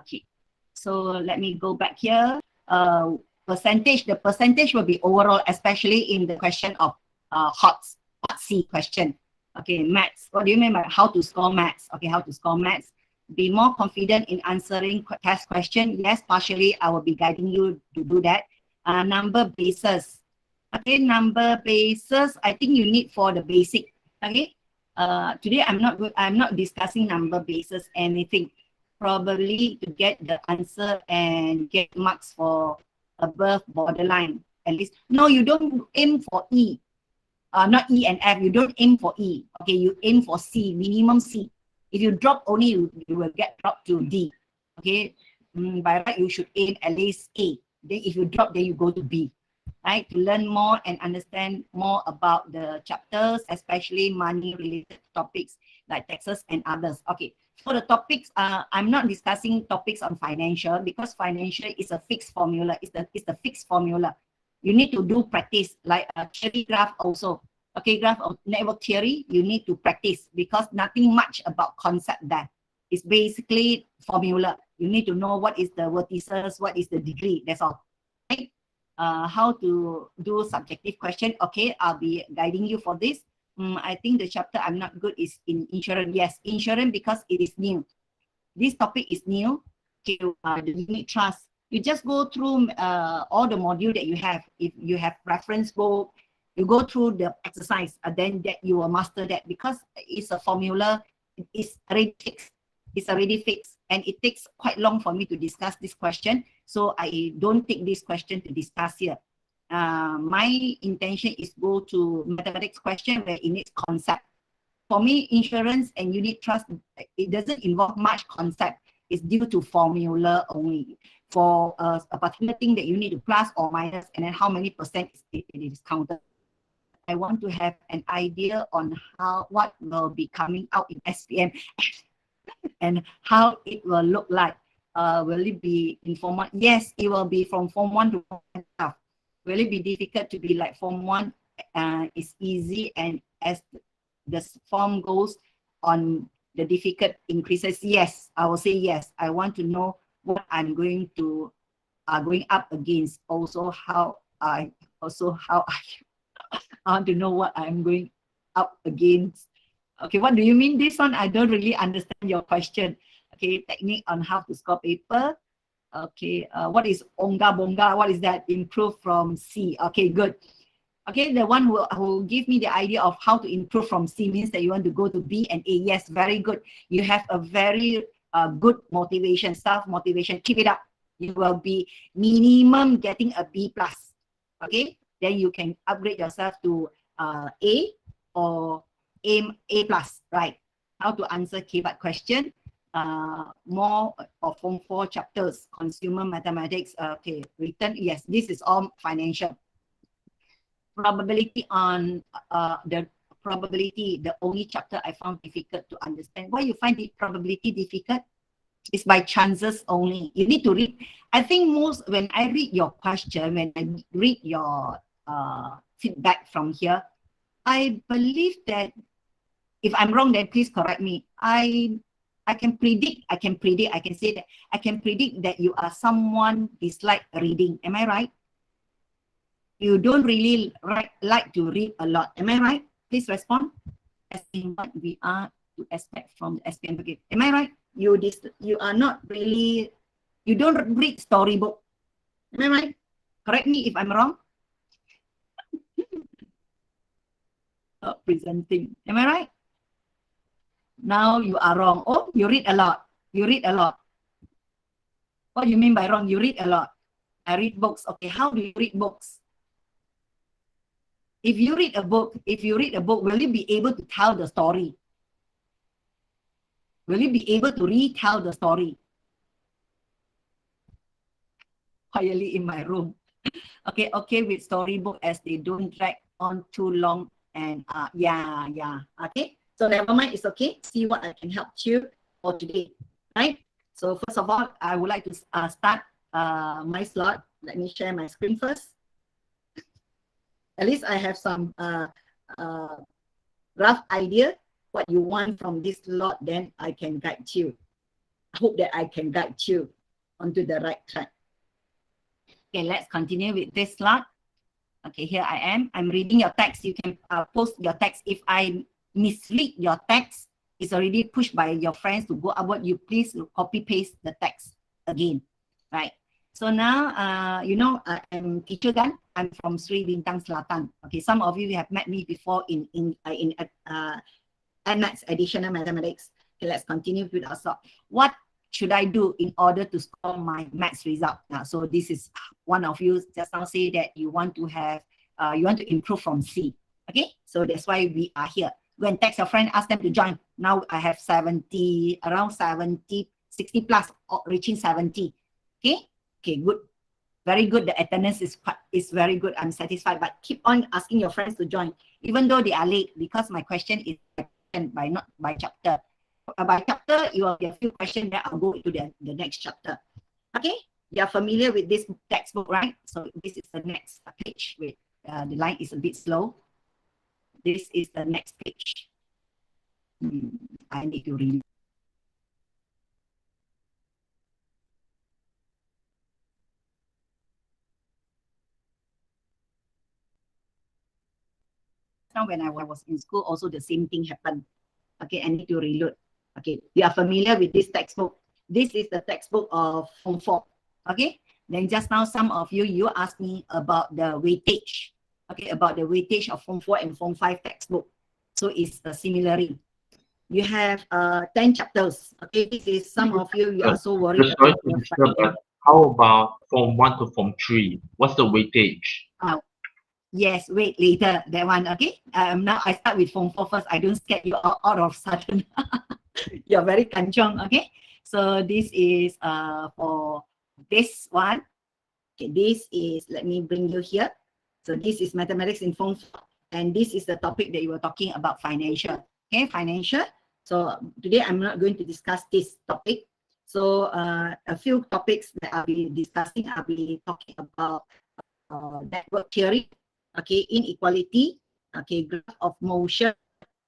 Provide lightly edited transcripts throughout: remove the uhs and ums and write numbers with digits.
Okay, so let me go back here. The percentage will be overall, especially in the question of hot C question. Okay, maths. What do you mean by how to score maths? Okay, how to score maths. Be more confident in answering test question. Yes, partially I will be guiding you to do that. Number bases. Okay, number bases. I think you need for the basic. Okay. Today I'm not discussing number bases anything. Probably to get the answer and get marks for above borderline at least. No, you don't aim for E. Not E and F. You don't aim for E. Okay, you aim for C, minimum C. If you drop only, you will get dropped to D. Okay, by right you should aim at least A. Then if you drop, then you go to B. Right, to learn more and understand more about the chapters, especially money-related topics like taxes and others. Okay, for the topics, I'm not discussing topics on financial because financial is a fixed formula. It's the fixed formula. You need to do practice like a theory graph also. Okay, graph of network theory, you need to practice because nothing much about concept there. It's basically formula. You need to know what is the vertices, what is the degree, that's all. Right? How to do subjective question. Okay, I'll be guiding you for this. I think the chapter I'm not good is in insurance. Yes, insurance because it is new. This topic is new. Okay, the unit trust. You just go through all the module that you have. If you have reference book, you go through the exercise, then that you will master that because it's a formula. It's already fixed. It's already fixed, and it takes quite long for me to discuss this question. So I don't take this question to discuss here. My intention is go to mathematics question where it needs concept. For me, insurance and unit trust, it doesn't involve much concept. It's due to formula only. For a particular thing that you need to plus or minus, and then how many percent it is counted. I want to have an idea on what will be coming out in SPM and how it will look like. Will it be in Form 1? Yes, it will be from Form 1 to Form 12. Will it be difficult to be like Form 1? It's easy, and as the form goes on, the difficult increases. Yes, I will say yes. I want to know what I'm going to going up against. Also, I want to know what I'm going up against. Okay, what do you mean this one? I don't really understand your question. Okay, technique on how to score paper. Okay, what is onga bonga? What is that? Improve from C. Okay, good. Okay, the one who give me the idea of how to improve from C means that you want to go to B and A. Yes, very good. You have a very good motivation, self-motivation. Keep it up. You will be minimum getting a B+. Okay, then you can upgrade yourself to A or A+, right? How to answer KBAT question. More of Form 4 chapters, consumer mathematics. Okay, written. Yes, this is all financial. Probability on the only chapter I found difficult to understand. Why you find the probability difficult? It's by chances only. You need to read. I think when I read your question, when I read your feedback from here, I believe that if I'm wrong, then please correct me. I can predict. I can say that I can predict that you are someone dislike reading. Am I right? You don't really like to read a lot. Am I right? Please respond. As in what we are to expect from the SPM. Okay. Am I right? You are not really, you don't read storybook. Am I right? Correct me if I'm wrong. Presenting. Am I right? Now you are wrong. Oh, you read a lot. You read a lot. What do you mean by wrong? You read a lot. I read books. Okay, how do you read books? If you read a book, will you be able to tell the story? Will you be able to retell the story? Quietly in my room. Okay with storybook as they don't drag on too long and yeah. Okay, so never mind, it's okay. See what I can help you for today, right? So first of all, I would like to start my slot. Let me share my screen first. At least I have some rough idea what you want from this lot, then I can guide you. hope that I can guide you onto the right track. Okay, let's continue with this slide. Okay, here I am. I'm reading your text. You can post your text. If I misread your text, it's already pushed by your friends to go upward. You please copy paste the text again, right? So now, you know, I'm teacher Gan. I'm from Sri Bintang Selatan. Okay, some of you have met me before in MATS, additional mathematics. Okay, let's continue with our talk. What should I do in order to score my maths result? Now, so this is one of you just now say that you want to have, you want to improve from C. Okay, so that's why we are here. Go and text your friend, ask them to join. Now I have 70, around 70, 60 plus, reaching 70. Okay, okay, good. Very good. The attendance is very good. I'm satisfied. But keep on asking your friends to join, even though they are late, because my question is by not by chapter. By chapter, you will get a few questions that I'll go into the next chapter. Okay, you are familiar with this textbook, right? So this is the next page. Wait, the line is a bit slow. This is the next page. I need to read. Now, when I was in school, also the same thing happened. Okay, I need to reload. Okay, you are familiar with this textbook. This is the textbook of Form 4. Okay, then just now some of you asked me about the weightage. Okay, about the weightage of Form 4 and Form 5 textbook. So it's similarly. You have 10 chapters. Okay, this is some of you are so worried about the how about Form 1 to Form 3? What's the weightage? Yes, wait, later, that one, okay? Now I start with Form 4 first. I don't scare you out of sudden. You're very kanchong, okay? So this is for this one. Okay, this is, let me bring you here. So this is mathematics in Form 4. And this is the topic that you were talking about, financial. Okay, financial. So today I'm not going to discuss this topic. So a few topics that I'll be discussing, I'll be talking about network theory, okay, inequality, okay, graph of motion,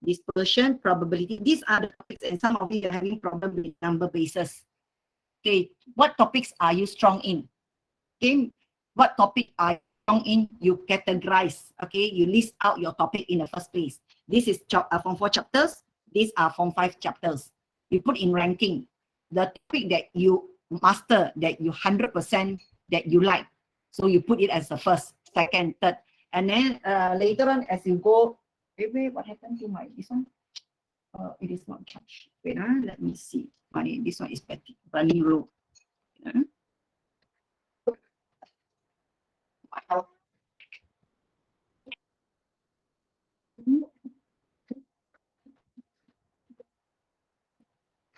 dispersion, probability. These are the topics, and some of you are having problem with number bases. Okay, what topics are you strong in? Okay, what topic are you strong in? You categorize. Okay, you list out your topic in the first place. This is Form 4 chapters. These are Form 5 chapters. You put in ranking the topic that you master, that you 100% that you like. So you put it as the first, second, third, and then later on as you go. Wait, what happened to my this one? It is not charged. Wait, let me see. This one is running low.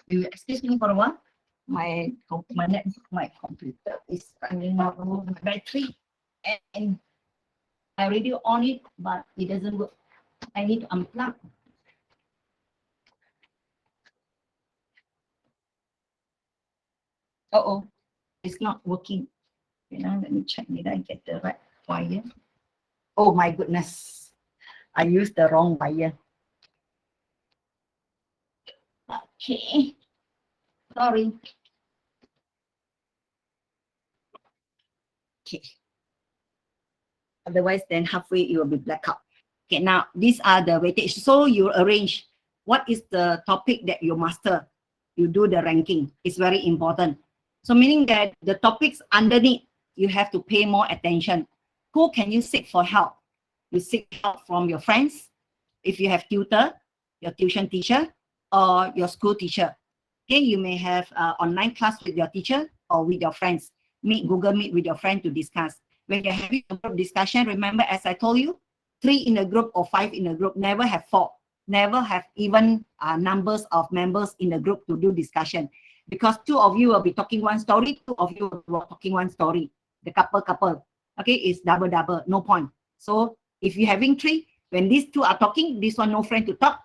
You excuse me for a while. My computer is running out of battery, and I already on it, but it doesn't work. I need to unplug. Oh, it's not working. You know, let me check. Did I get the right wire? Oh my goodness, I used the wrong wire. Okay, sorry. Okay. Otherwise, then halfway it will be blackout. Okay, now these are the weightage. So you arrange what is the topic that you master. You do the ranking. It's very important. So meaning that the topics underneath, you have to pay more attention. Who can you seek for help? You seek help from your friends. If you have tutor, your tuition teacher, or your school teacher. Okay, you may have online class with your teacher or with your friends. Google Meet with your friend to discuss. When you're having a group discussion, remember, as I told you, 3 in a group or 5 in a group, never have 4. Never have even numbers of members in the group to do discussion. Because 2 of you will be talking one story, 2 of you will be talking one story. The couple. Okay, it's double, no point. So if you're having 3, when these 2 are talking, this one no friend to talk,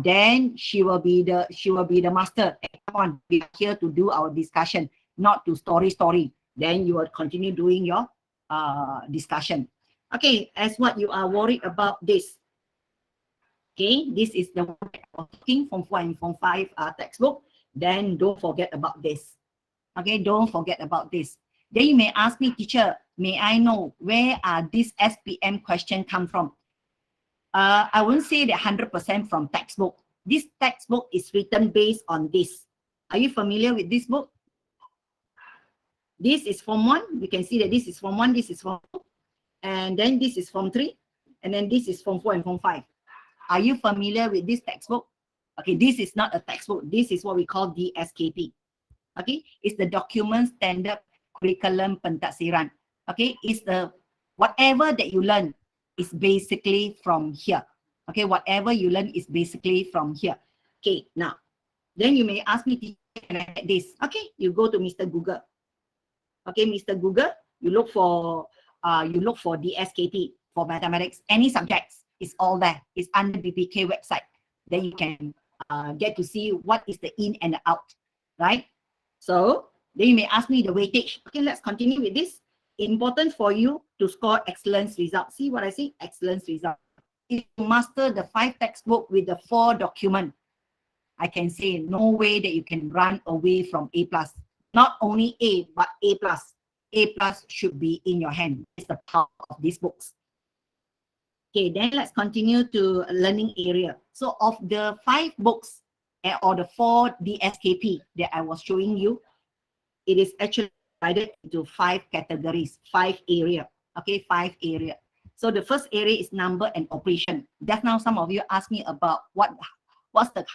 then she will be the master. Come on, we are here to do our discussion, not to story. Then you will continue doing your discussion. Okay, as what you are worried about this. Okay, this is the one that I was talking from 4 and from 5 textbook. then don't forget about this. Okay, don't forget about this. Then you may ask me, teacher, may I know where are these SPM question come from? I won't say that 100% from textbook. This textbook is written based on this. Are you familiar with this book? This is Form 1. You can see that this is Form 1, this is Form 2, and then this is Form 3, and then this is Form 4 and Form 5. Are you familiar with this textbook? Okay, this is not a textbook. This is what we call DSKP. Okay, it's the Document Standard Curriculum Pentaksiran. Okay, it's the whatever that you learn is basically from here. Okay, whatever you learn is basically from here. Okay, now, then you may ask me, can I get this? Okay, you go to Mr. Google. Okay, Mr. Google, you look for DSKP for mathematics, any subjects, it's all there. It's under BPK website. Then you can get to see what is the in and the out, right? So then you may ask me the weightage. Okay, let's continue with this. Important for you to score excellence result. See what I say? Excellence result. If you master the 5 textbook with the 4 document, I can say no way that you can run away from A+. Not only A, but A+. A+ should be in your hand. It's the power of these books. Okay, then let's continue to learning area. So of the 5 books or the 4 DSKP that I was showing you, it is actually divided into 5 categories, 5 area. Okay, 5 area. So the first area is number and operation. Just now some of you asked me about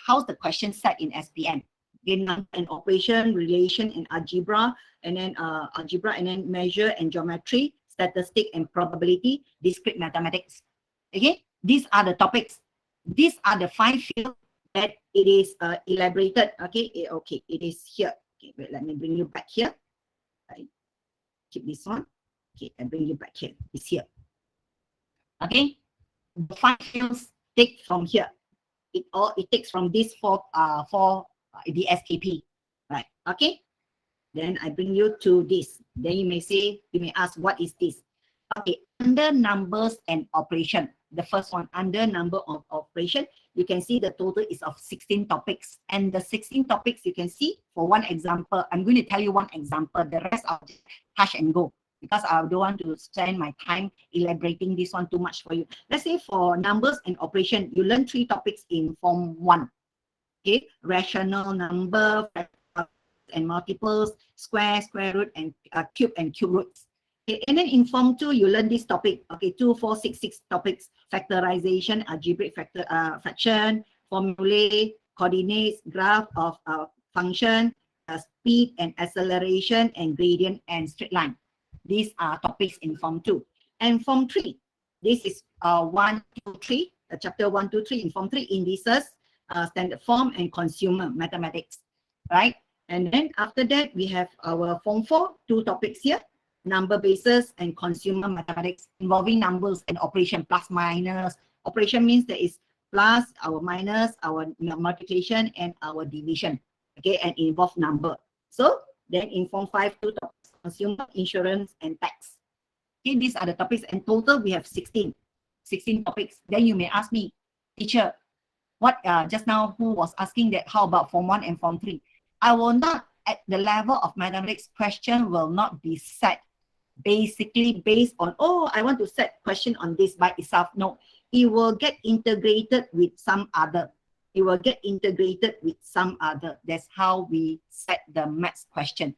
how's the question set in SPM. Okay, number and operation, relation and algebra, and then measure and geometry, statistic and probability, discrete mathematics. Okay, these are the topics. These are the 5 fields that it is elaborated. Okay, okay, it is here. Okay, wait, let me bring you back here. I keep this one. Okay, I bring you back here. It's here. Okay, the 5 fields take from here. It takes from this four the SKP, right? Okay, then I bring you to this. Then you may ask, what is this? Okay, under numbers and operation, the first one, under number of operation, you can see the total is of 16 topics. And the 16 topics you can see, for one example, I'm going to tell you one example. The rest I'll just touch and go, because I don't want to spend my time elaborating this one too much for you. Let's say for numbers and operation, you learn 3 topics in Form 1. Okay, rational number, and multiples, square, square root, and cube and cube roots. Okay, and then in Form 2, you learn this topic. Okay, 2, 4, 6, 6 topics: factorization, algebraic fraction, formulae, coordinates, graph of function, speed and acceleration, and gradient and straight line. These are topics in Form 2. And Form 3, this is 1, 2, 3, chapter 1, 2, 3 in Form 3, indices, standard form, and consumer mathematics, right? And then after that, we have our Form 4, 2 topics here: number basis and consumer mathematics, involving numbers and operation, plus minus. Operation means there is plus, our minus, our multiplication, and our division. Okay, and involve number. So then in Form 5, 2 topics: consumer, insurance, and tax. Okay, these are the topics, and total we have 16 topics. Then you may ask me, teacher, what just now who was asking that, how about Form 1 and Form 3? I will not, at the level of mathematics, question will not be set basically based on, oh, I want to set question on this by itself. No, it will get integrated with some other. It will get integrated with some other. That's how we set the maths question,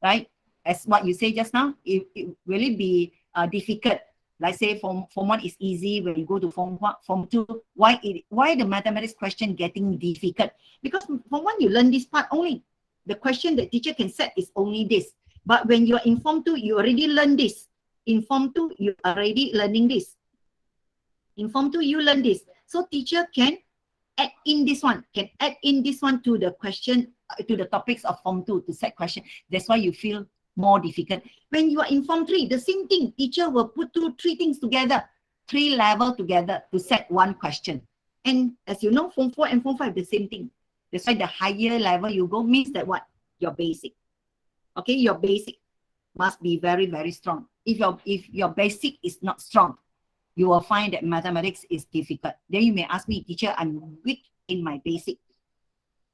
right? As what you say just now, it will it be difficult? Like say Form 1 is easy, when you go to Form 2, why the mathematics question getting difficult? Because Form 1 you learn this part only. The question that teacher can set is only this. But when you're in Form 2, you already learn this. In Form 2, you already learning this. In Form 2, you learn this. So teacher can add in this one, to the question, to the topics of Form 2 to set question. That's why you feel more difficult. When you are in Form 3, the same thing. Teacher will put 3 things together, 3 levels together to set one question. And as you know, Form 4 and Form 5, the same thing. That's why the higher level you go means that what? Your basic. Okay, your basic must be very, very strong. If your basic is not strong, you will find that mathematics is difficult. Then you may ask me, teacher, I'm weak in my basic.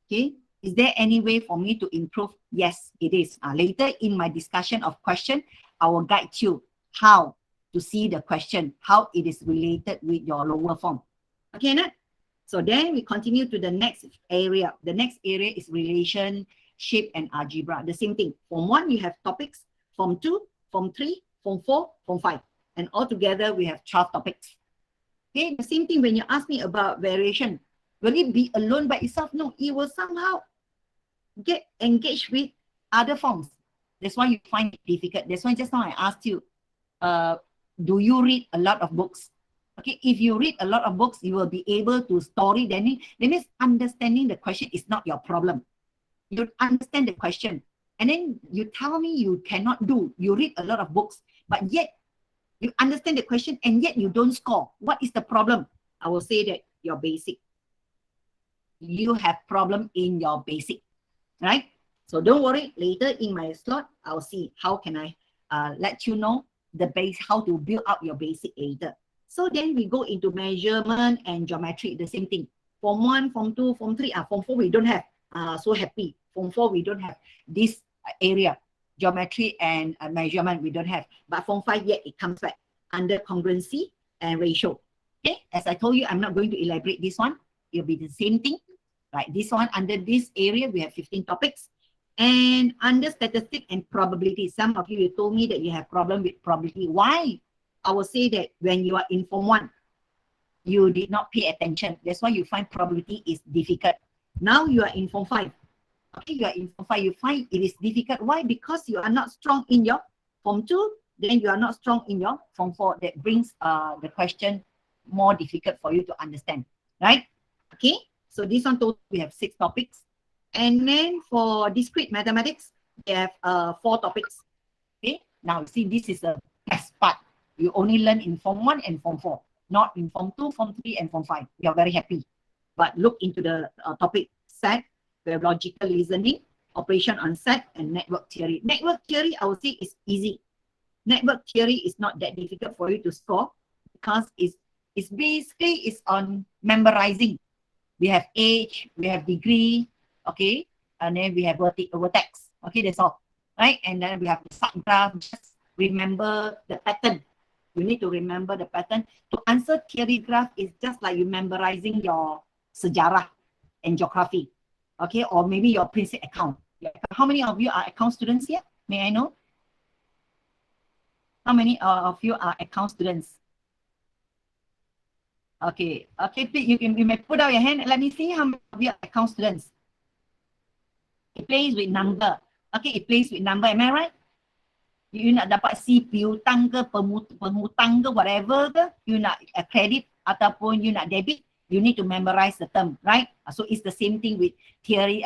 Okay, Is there any way for me to improve? Yes, it is. Later in my discussion of question, I will guide you how to see the question, how it is related with your lower form. Okay, not? So then we continue to the next area. The next area is relationship and algebra. The same thing. Form 1, you have topics. Form 2, Form 3, Form 4, Form 5. And altogether, we have 12 topics. Okay, the same thing when you ask me about variation. Will it be alone by itself? No, it will somehow get engaged with other forms. That's why you find it difficult. That's why just now I asked you, do you read a lot of books? Okay, if you read a lot of books, you will be able to story. That means understanding the question is not your problem. You understand the question. And then you tell me you cannot do. You read a lot of books, but yet you understand the question and yet you don't score. What is the problem? I will say that your basic. You have problem in your basic, right? So don't worry. Later in my slot, I'll see how can I let you know the base, how to build up your basic later. So then we go into measurement and geometry, the same thing. Form 1, Form 2, Form 3, Form 4 we don't have. So happy. Form 4 we don't have this area, geometry and measurement we don't have. But Form 5 yet it comes back under congruency and ratio. Okay, as I told you, I'm not going to elaborate this one. It'll be the same thing. Right, this one under this area we have 15 topics. And under statistics and probability, some of you told me that you have problem with probability. Why? I will say that when you are in Form 1, you did not pay attention. That's why you find probability is difficult. Now you are in Form 5. Okay, you are in Form 5, you find it is difficult. Why? Because you are not strong in your Form 2, then you are not strong in your Form 4. That brings the question more difficult for you to understand, right? Okay, so this one total we have 6 topics. And then for discrete mathematics, we have 4 topics. Okay, now see, this is the best part. You only learn in Form 1 and Form 4, not in Form 2, Form 3, and Form 5. You are very happy. But look into the topic set. We have logical reasoning, operation on set, and network theory. Network theory, I would say, is easy. Network theory is not that difficult for you to score because it's basically it's on memorizing. We have age, we have degree, okay, and then we have vertex. Okay, that's all, right? And then we have the subgraph. Just remember the pattern. You need to remember the pattern. To answer theory graph is just like you memorizing your sejarah and geography, okay, or maybe your principal account. How many of you are account students here? May I know? How many of you are account students? Okay, okay, please, you may put out your hand. Let me see how many of you are account students. It plays with number. Okay, it plays with number. Am I right? You nak dapat C piutang ke, penghutang ke, whatever ke, you nak credit ataupun you nak debit, you need to memorize the term, right? So it's the same thing with theory,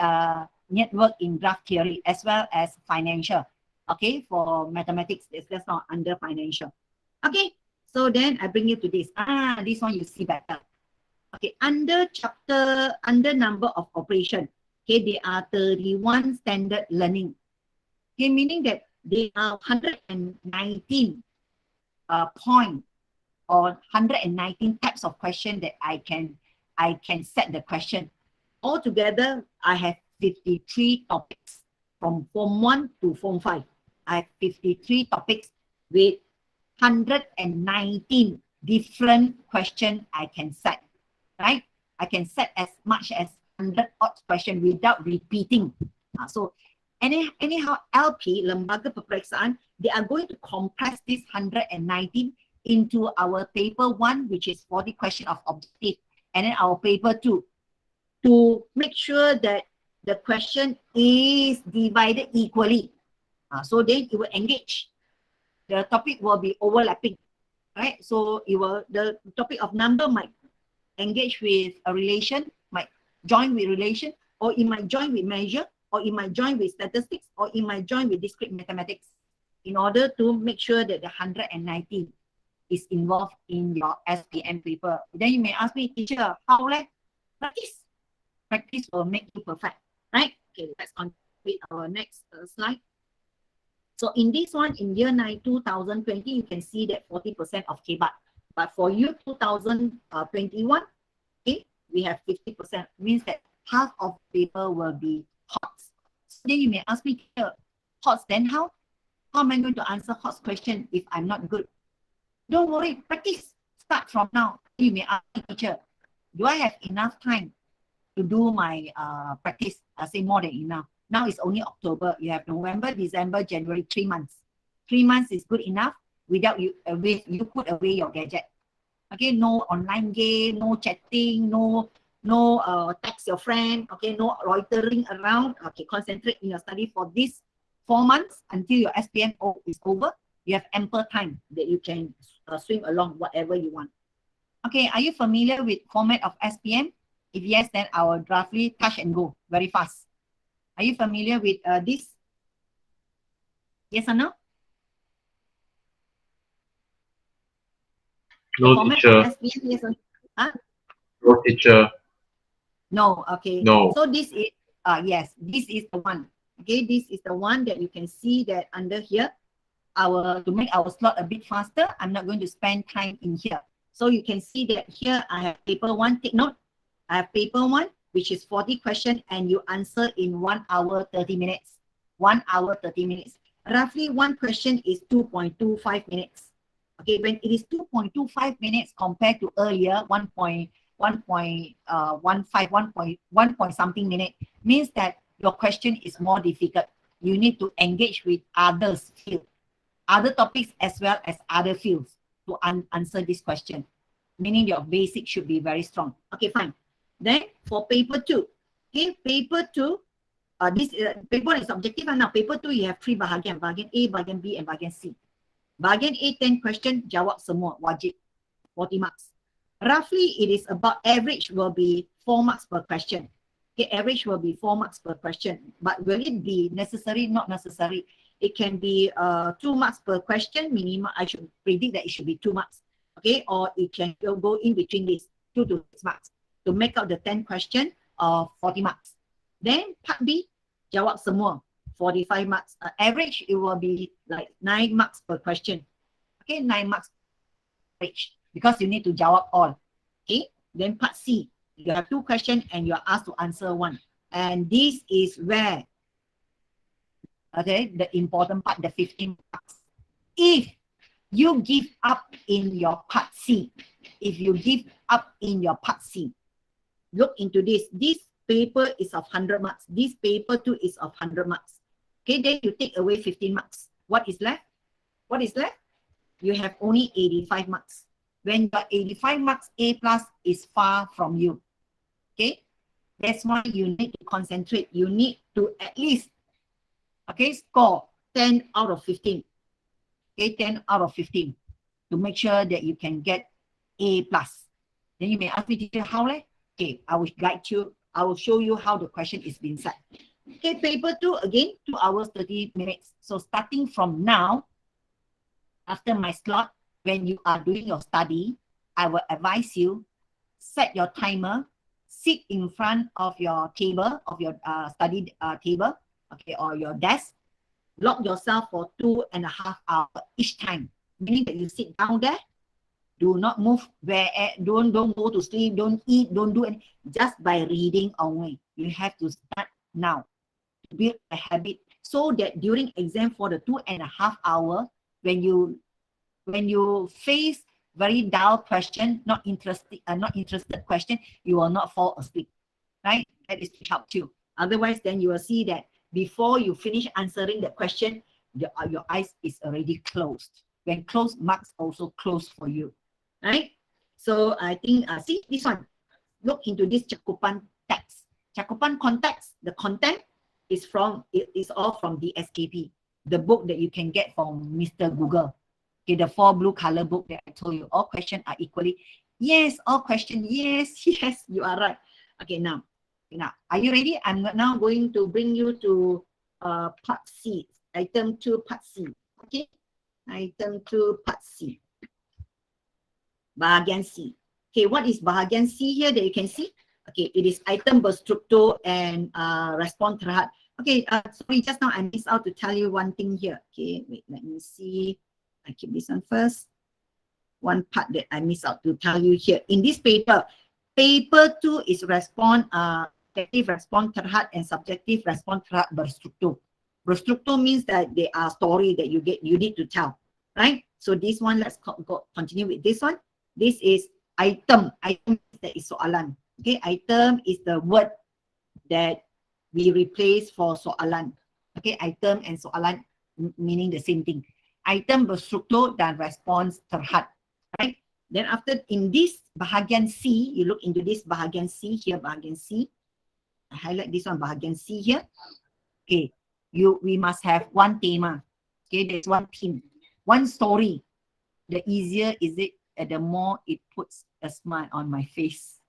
network in graph theory as well as financial. Okay, for mathematics, that's not under financial. Okay. So then I bring you to this. This one you see better. Okay, under chapter, under number of operation, okay, there are 31 standard learning. Okay, meaning that there are 119 point or 119 types of question that I can set the question. Altogether, I have 53 topics from Form 1 to Form 5. I have 53 topics with 119 different questions I can set, right? I can set as much as 100 odd questions without repeating. So anyhow, LP, Lembaga Peperiksaan, they are going to compress this 119 into our paper 1, which is 40 questions of objective, and then our paper 2, to make sure that the question is divided equally. So then it will engage. The topic will be overlapping, right? So the topic of number might engage with a relation, might join with relation, or it might join with measure, or it might join with statistics, or it might join with discrete mathematics, in order to make sure that the 119 is involved in your SPM paper. Then you may ask me, teacher, how like practice? Practice will make you perfect, right? Okay, let's continue with our next slide. So in this one, in year 9, 2020, you can see that 40% of KBAT. But for year 2021, okay, we have 50%. Means that half of the paper will be HOTS. So then you may ask me, HOTS, then how? How am I going to answer HOTS question if I'm not good? Don't worry, practice. Start from now. You may ask me, teacher, do I have enough time to do my practice? I say more than enough. Now it's only October. You have November, December, January, 3 months. 3 months is good enough without you, you put away your gadget. Okay, no online game, no chatting, no text your friend. Okay, no loitering around. Okay, concentrate in your study for this 4 months until your SPM is over. You have ample time that you can swim along whatever you want. Okay, are you familiar with format of SPM? If yes, then I will roughly touch and go very fast. Are you familiar with this? Yes or no? The No, format teacher. of SPM, yes or no? Huh? No, teacher. No, okay. No. So this is, yes, this is the one. Okay, this is the one that you can see that under here. To make our slot a bit faster, I'm not going to spend time in here. So you can see that here I have paper 1, take note. I have paper 1, which is 40 questions, and you answer in 1 hour 30 minutes. 1 hour 30 minutes. Roughly one question is 2.25 minutes. Okay, when it is 2.25 minutes compared to earlier 1.15, 1 something minute, means that your question is more difficult. You need to engage with others field, other topics as well as other fields to answer this question. Meaning your basic should be very strong. Okay, fine. Then for paper 2, okay, paper 2, this paper 1 is objective, and now paper 2 you have 3 bahagian, bahagian A, bahagian B, and bahagian C. Bahagian A 10 question, jawab semua, wajib, 40 marks. Roughly it is about, average will be 4 marks per question. Okay, average will be 4 marks per question. But will it be necessary? Not necessary. It can be 2 marks per question minimum. I should predict that it should be 2 marks. Okay, or it can go in between this 2 to 6 marks to make out the 10 question of 40 marks. Then part B, jawab semua, 45 marks. Average, it will be like 9 marks per question. Okay, 9 marks average because you need to jawab all. Okay, then part C, you have 2 questions and you are asked to answer 1. And this is where, okay, the important part, the 15 marks. If you give up in your part C, if you give up in your part C, look into this. This paper is of 100 marks. This paper 2 is of 100 marks. Okay, then you take away 15 marks. What is left? What is left? You have only 85 marks. When your 85 marks A plus is far from you. Okay, that's why you need to concentrate. You need to at least, okay, score 10 out of 15. Okay, 10 out of 15 to make sure that you can get A plus. Then you may ask me, teacher, how? Okay, I will guide you. I will show you how the question is being set. Okay, paper 2, again, 2 hours, 30 minutes. So starting from now, after my slot, when you are doing your study, I will advise you, set your timer, sit in front of your table, of your study table, okay, or your desk, lock yourself for 2.5 hours each time. Meaning that you sit down there, do not move, don't go to sleep, don't eat, don't do anything, just by reading only. You have to start now to build a habit so that during exam for the 2.5 hours, when you face very dull question, not interested question, you will not fall asleep, right? That is to help you. Otherwise, then you will see that before you finish answering the question, your eyes is already closed. When closed, marks also close for you, right? So I think, see this one, look into this Cakupan text. Cakupan context, the content is all from the SKP, the book that you can get from Mr. Google. Okay, the 4 blue color book that I told you, all questions are equally, yes, all questions, yes, yes, you are right. Okay, now, are you ready? I'm now going to bring you to part C, item 2, part C. Okay, item 2, part C. Bahagian C. Okay, what is bahagian C here that you can see? Okay, it is item berstruktur and respond terhad. Okay, sorry, just now I missed out to tell you one thing here. Okay, wait, let me see. I keep this one first. One part that I missed out to tell you here. In this paper, paper 2 is respond subjective respon terhad and subjective respon terhad berstruktur. Berstruktur means that they are story that you need to tell, right? So this one, let's continue with this one. This is item. Item that is soalan. Okay, item is the word that we replace for soalan. Okay, item and soalan meaning the same thing. Item berstruktur dan respons terhad, right? Then after, in this bahagian C, you look into this bahagian C here, bahagian C. I highlight this one, bahagian C here. Okay, we must have one tema. Okay, there's one theme, one story. The easier is it, the more it puts a smile on my face.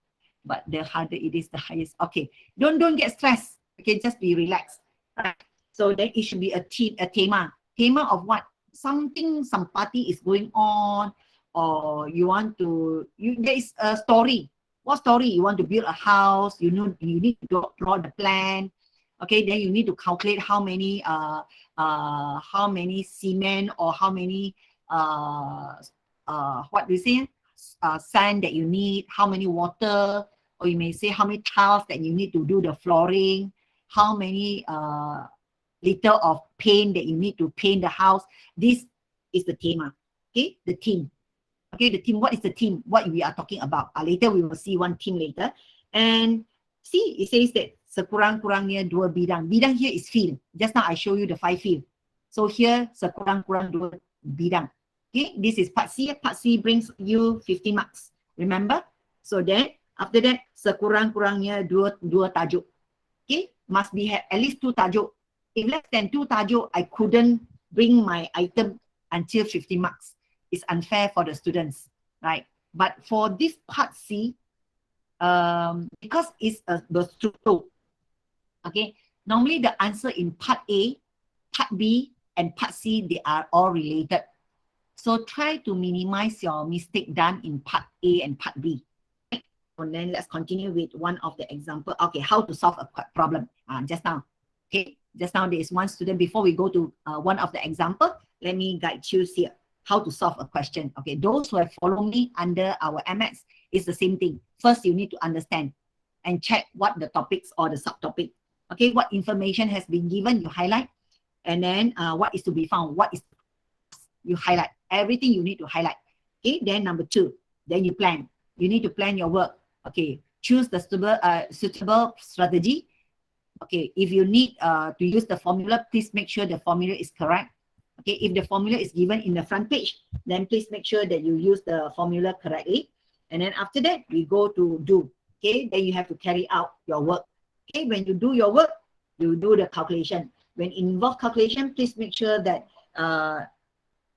But the harder it is, the highest. Okay, don't get stressed. Okay, just be relaxed. Right. So then it should be a tema. Tema of what? Something, some party is going on, or you want to, there is a story. What story? You want to build a house, you need to draw the plan. Okay, then you need to calculate how many cement or how many what do you say? Sand that you need, how many water, or you may say how many tiles that you need to do the flooring, how many liter of paint that you need to paint the house. This is the tema. Okay, the theme. Okay, the theme. What is the theme? What we are talking about? Later we will see one theme later. And see, it says that sekurang-kurangnya 2 bidang. Bidang here is field. Just now I show you the 5 field. So here sekurang-kurang 2 bidang. Okay, this is part C. Part C brings you 50 marks. Remember? So then after that, sekurang-kurangnya 2 tajuk. Okay, must be at least 2 tajuk. If less than 2 tajuk, I couldn't bring my item until 50 marks. It's unfair for the students, right? But for this part C, because it's the structure, okay, normally the answer in part A, part B, and part C, they are all related. So try to minimize your mistake done in part A and part B. And then let's continue with one of the example. Okay, how to solve a problem. Just now. Okay, just now there is one student. Before we go to one of the example, let me guide you here. How to solve a question. Okay, those who have followed me under our MX, it's the same thing. First, you need to understand and check what the topics or the subtopic. Okay, what information has been given, you highlight. And then what is to be found, what is you highlight. Everything you need to highlight. Okay, then number 2, then you plan. You need to plan your work. Okay, choose the suitable strategy. Okay, if you need to use the formula, please make sure the formula is correct. Okay, if the formula is given in the front page, then please make sure that you use the formula correctly. And then after that, we go to do. Okay, then you have to carry out your work. Okay, when you do your work, you do the calculation. When involve calculation, please make sure that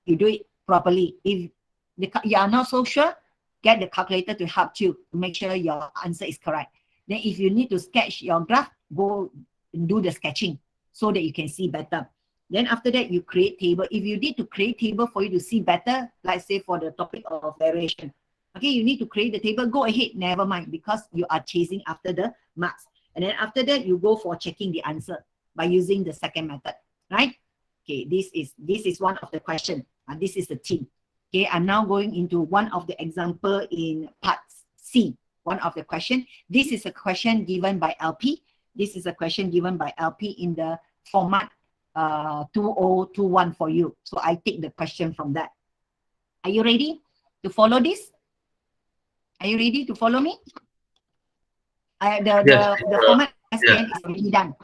you do it properly. If you are not so sure, get the calculator to help you to make sure your answer is correct. Then if you need to sketch your graph, go and do the sketching so that you can see better. Then after that, you create table. If you need to create table for you to see better, let's say for the topic of variation, okay, you need to create the table, go ahead, never mind, because you are chasing after the marks. And then after that, you go for checking the answer by using the second method, right? Okay, this is one of the question. This is the theme. Okay, I'm now going into one of the example in part C, one of the question. This is a question given by LP. This is a question given by LP in the format 2021 for you. So I take the question from that. Are you ready to follow this? Are you ready to follow me? The format is already done.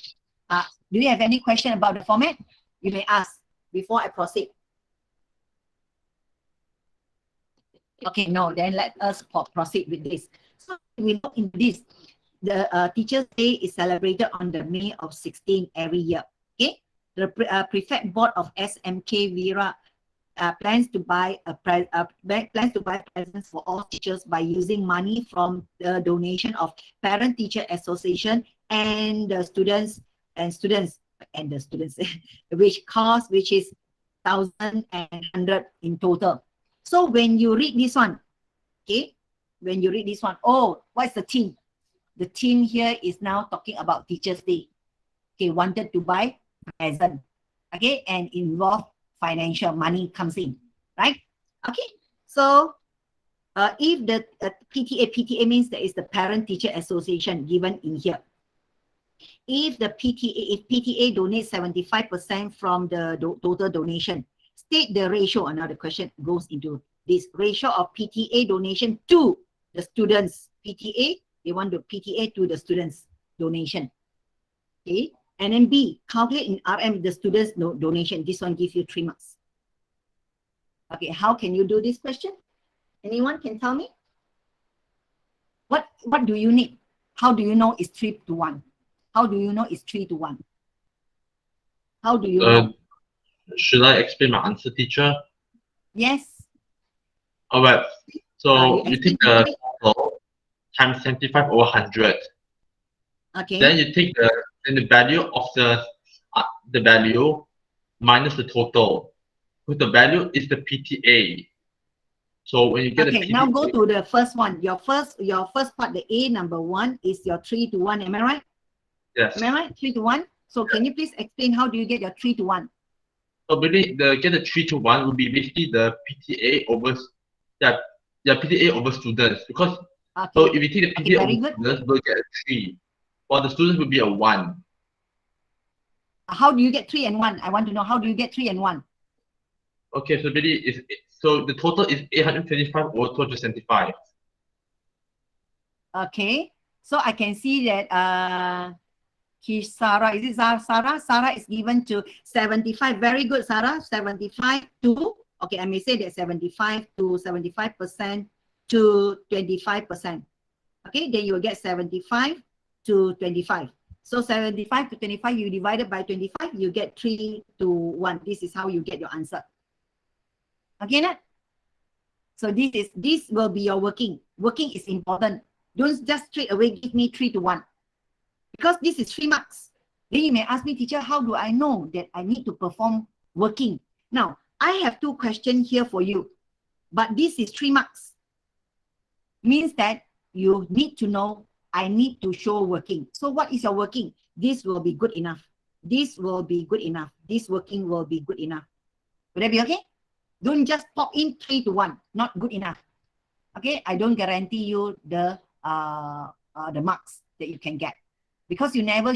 Do you have any question about the format? You may ask before I proceed. Okay, no, then let us proceed with this. So we look into this. The Teachers' Day is celebrated on the May of 16 every year. Okay, the prefect board of SMK Vira plans to buy presents for all teachers by using money from the donation of Parent Teacher Association and the students, which is 1,100 in total. So when you read this one, okay, when you read this one, oh, what's the theme? The theme here is now talking about Teachers' Day. Okay, wanted to buy present. Okay, and involve financial money comes in, right? Okay, so if the PTA means there is the Parent Teacher Association given in here. If PTA donates 75% from the total donation, state the ratio. Another question goes into this ratio of PTA donation to the students. PTA, they want the PTA to the students donation. Okay, and then B, calculate in RM the students donation. This one gives you 3 marks. Okay, how can you do this question? Anyone can tell me? What do you need? How do you know it's 3 to 1? How do you know it's 3 to 1? How do you know? Should I explain my answer, teacher? Yes. All right. So you take explain the total times 75 over 100. Okay. Then you take the value of the value minus the total. Because the value is the PTA. So when you get Okay, now go to the first one. Your first part, the A number 1 is your 3 to 1. Am I right? Yes. Am I right? 3 to 1. So can you please explain how do you get your 3 to 1? So really, get the 3 to 1 would be basically the PTA over PTA over students, because so if you take the PTA over students, we'll get a 3, while the students will be a 1. How do you get 3 and 1? I want to know how do you get 3 and 1? Okay, so really so the total is 825 over 275. Okay, so I can see that Sarah, is it Sarah? Sarah is given to 75. Very good, Sarah. 75 to, okay, I may say that 75 to 75% to 25%. Okay, then you will get 75 to 25. So 75 to 25, you divide it by 25, you get 3 to 1. This is how you get your answer. Okay, Nat? So this will be your working. Working is important. Don't just straight away give me 3 to 1. Because this is 3 marks. Then you may ask me, teacher, how do I know that I need to perform working? Now, I have 2 questions here for you. But this is 3 marks. Means that you need to know I need to show working. So what is your working? This will be good enough. This will be good enough. This working will be good enough. Would that be okay? Don't just pop in 3 to 1. Not good enough. Okay, I don't guarantee you the marks that you can get, because you never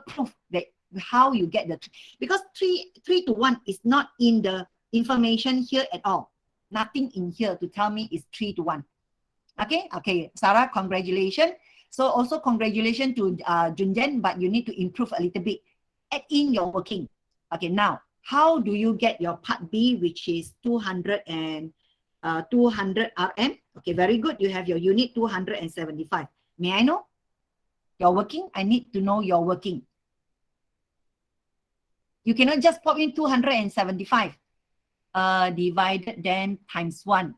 prove that how you get the, because 3 to 1 is not in the information here at all. Nothing in here to tell me is 3 to 1. Okay, Sarah, congratulations. So also congratulations to Junjen, but you need to improve a little bit. Add in your working. Okay, now how do you get your part B, which is 200 RM? Okay, very good. You have your unit 275. May I know your working? I need to know your working. You cannot just pop in 275. Divided then times 1.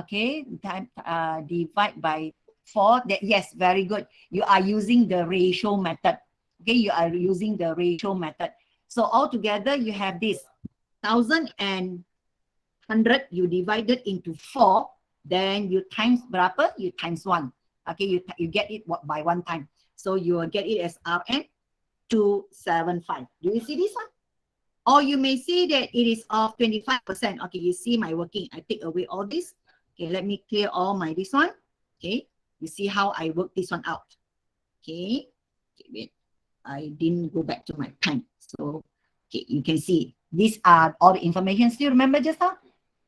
Okay, divide by 4. Yes, very good. You are using the ratio method. Okay, you are using the ratio method. So altogether, you have this 1,000 and 100. You divide it into 4. Then you times berapa? You times 1. Okay, you get it by 1 time. So you will get it as RM 275. Do you see this one? Or you may see that it is of 25%. Okay, you see my working. I take away all this. Okay, let me clear all my this one. Okay, you see how I work this one out. Okay, wait. I didn't go back to my time. So, okay, you can see these are all the information. Still remember just now?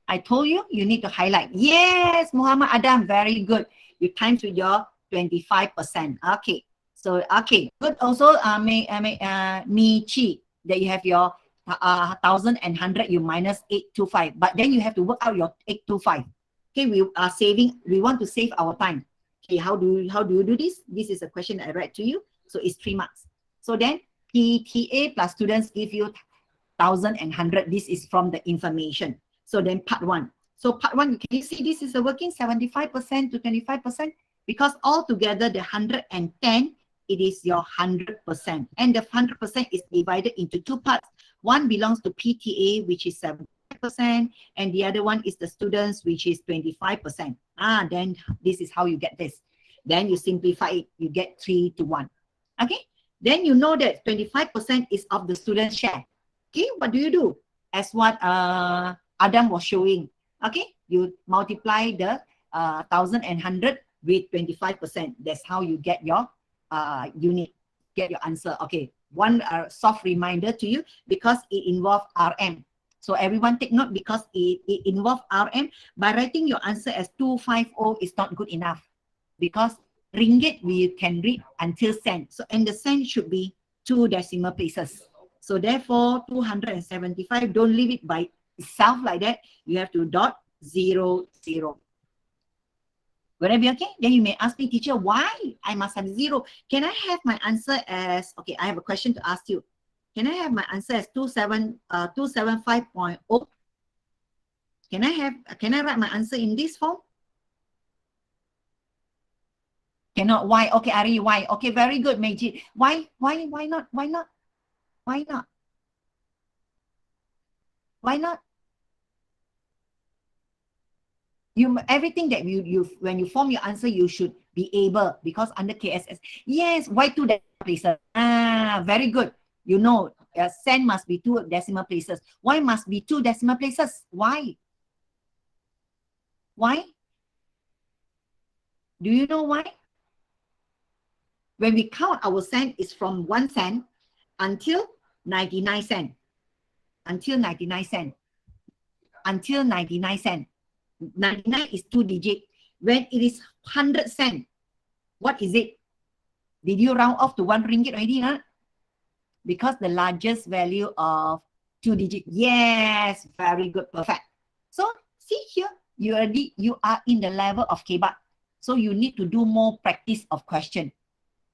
I told you, you need to highlight. Yes, Muhammad Adam, very good. You times with your 25%. Okay, so, okay, good. Also, Michi, that you have your 1,000 and 100, you minus 825. But then you have to work out your 825. Okay, we are saving. We want to save our time. Okay, how do you do this? This is a question I read to you. So it's 3 marks. So then PTA plus students give you 1,000 and 100. This is from the information. So then part 1. So part 1, can you see this is a working 75% to 25%? Because altogether the 110, it is your 100%. And the 100% is divided into 2 parts. One belongs to PTA, which is 75%, and the other one is the students, which is 25%. Then this is how you get this. Then you simplify it, you get 3 to 1. Okay, then you know that 25% is of the student's share. Okay, what do you do? As what Adam was showing. Okay, you multiply the 1,000 and 100 with 25%. That's how you get your unit. get your answer. Okay, one soft reminder to you, because it involves RM. So everyone take note, because it involves RM. By writing your answer as 250 is not good enough, because ringgit we can read until cent. So, and the cent should be 2 decimal places. So therefore 275, don't leave it by itself like that. You have to dot 00. Will that be okay? Then you may ask me, teacher, why I must have 0? Can I have my answer as, okay, I have a question to ask you. Can I have my answer as 275.0? Can I write my answer in this form? Cannot. Why? Okay, Ari, why? Okay, very good, Meiji. Why not? Why not? Why not? Why not? Everything that you when you form your answer, you should be able, because under KSS. Yes, why 2 decimal places? Very good. You know, cent must be 2 decimal places. Why must be 2 decimal places? Why? Why? Do you know why? When we count our cent, is from 1 cent until 99 cent. Until 99 cent. Until 99 cent. 99 is 2 digit. When it is 100 cent, what is it? Did you round off to 1 ringgit already? Huh? Because the largest value of 2 digit. Yes, very good, perfect. So see here, you are in the level of KBAT. So you need to do more practice of question.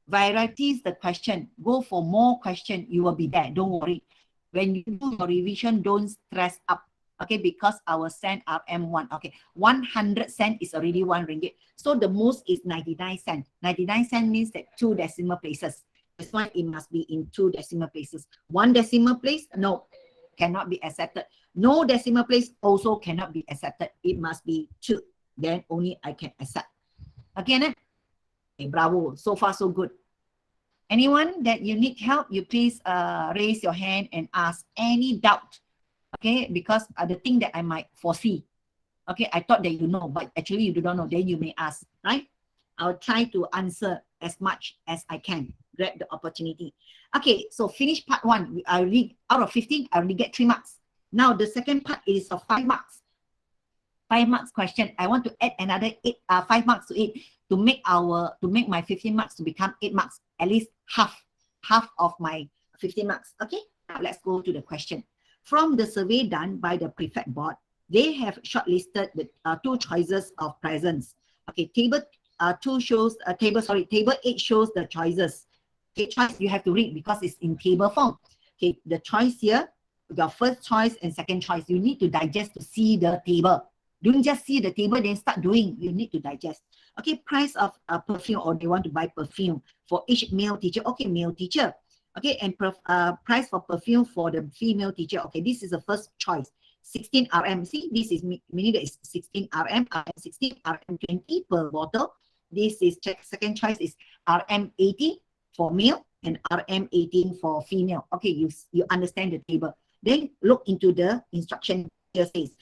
Varieties the question. Go for more question. You will be there. Don't worry. When you do your revision, don't stress up. Okay, because our cent RM1. Okay, 100 cent is already 1 ringgit. So the most is 99 cent. 99 cent means that 2 decimal places. That's why it must be in 2 decimal places. 1 decimal place, no, cannot be accepted. No decimal place also cannot be accepted. It must be 2. Then only I can accept. Okay, nah? Okay, bravo. So far, so good. Anyone that you need help, you please raise your hand and ask any doubt. Okay, because the thing that I might foresee. Okay, I thought that you know, but actually you do not know. Then you may ask, right? I'll try to answer as much as I can. Grab the opportunity. Okay, so finish part 1. I read out of 15, I only get 3 marks. Now the second part is of 5 marks. 5 marks question. I want to add another 5 marks to it to make my 15 marks to become 8 marks. At least half of my 15 marks. Okay, now let's go to the question. From the survey done by the prefect board, they have shortlisted the 2 choices of presents. Okay, table 8 shows the choices. Okay, choice you have to read because it's in table form. Okay, the choice here, your first choice and second choice, you need to digest to see the table. Don't just see the table then start doing. You need to digest. Okay, price of perfume, or they want to buy perfume for each male teacher. Okay, male teacher. Okay, and price for perfume for the female teacher. Okay, this is the first choice. 16 RM. See, this is meaning that it's 16 RM, RM16, RM20 per bottle. This is second choice is RM80 for male and RM18 for female. Okay, you understand the table. Then look into the instruction here says.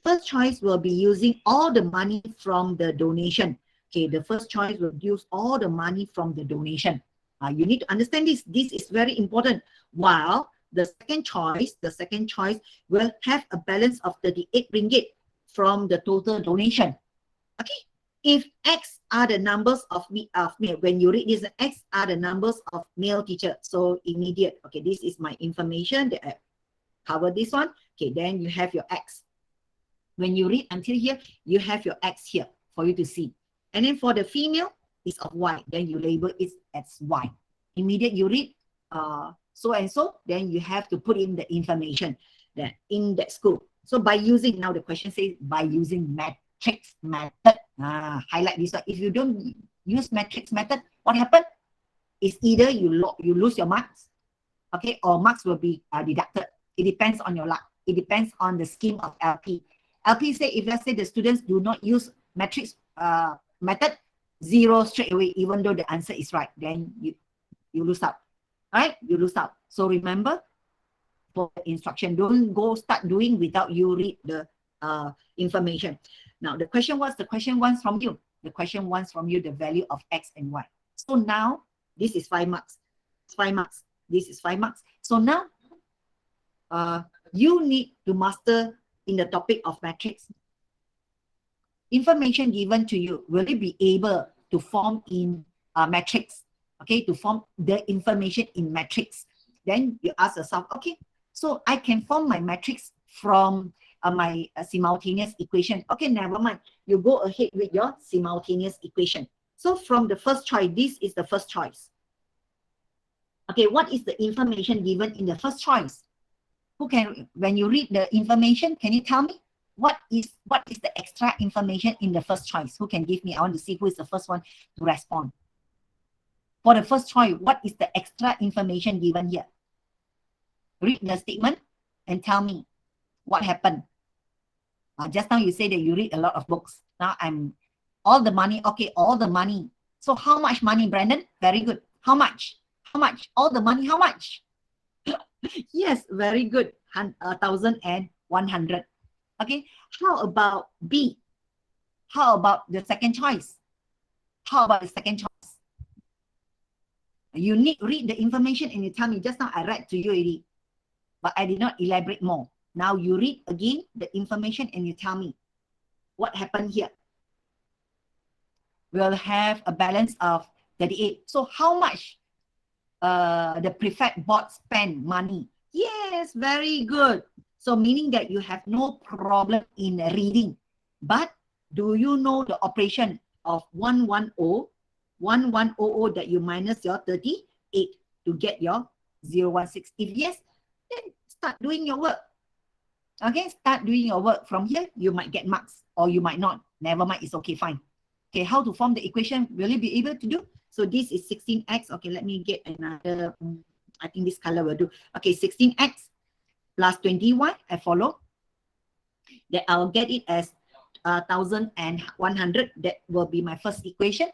First choice will be using all the money from the donation. Okay, the first choice will use all the money from the donation. You need to understand this. This is very important. While the second choice will have a balance of 38 ringgit from the total donation. Okay, if X are the numbers of male, when you read this, X are the numbers of male teacher. So immediate. Okay, this is my information that I cover this one. Okay, then you have your X. When you read until here, you have your X here for you to see. And then for the female, it's of Y. Then you label it as Y. Immediate you read so and so, then you have to put in the information that in that school. So by using, now the question says by using matrix method. Highlight this one. If you don't use matrix method, what happens? It's either you lose your marks, okay, or marks will be deducted. It depends on your luck. It depends on the scheme of LP. LP say if let's say the students do not use matrix method, 0 straight away, even though the answer is right, then you lose out. All right, you lose out. So remember, for the instruction, don't go start doing without you read the information. Now the question wants from you. The question wants from you the value of X and Y. So now this is 5 marks. 5 marks. This is 5 marks. So now, you need to master in the topic of matrix. Information given to you, will it be able to form in matrix? Okay, to form the information in matrix. Then you ask yourself, okay, so I can form my matrix from my simultaneous equation. Okay, never mind. You go ahead with your simultaneous equation. So from the first choice, this is the first choice. Okay, what is the information given in the first choice? Who can, when you read the information, can you tell me what is the extra information in the first choice? Who can give me? I want to see who is the first one to respond. For the first choice, what is the extra information given here? Read the statement and tell me what happened. Just now you say that you read a lot of books. Now all the money. Okay, all the money. So how much money, Brandon? Very good. How much? How much? All the money, how much? Yes, very good. 1,100. Okay, how about B? How about the second choice? How about the second choice? You need read the information and you tell me. Just now I read to you already, but I did not elaborate more. Now you read again the information and you tell me what happened here. We'll have a balance of 38. So how much the prefect board spend money? Yes, very good. So meaning that you have no problem in reading. But do you know the operation of 110 that you minus your 38 to get your 016? If yes, then start doing your work. Okay, start doing your work. From here, you might get marks or you might not. Never mind, it's okay, fine. Okay, how to form the equation? Will you be able to do? So this is 16x. Okay, let me get another, I think this color will do. Okay, 16x plus 20y, I follow. That I'll get it as 1,100. That will be my first equation.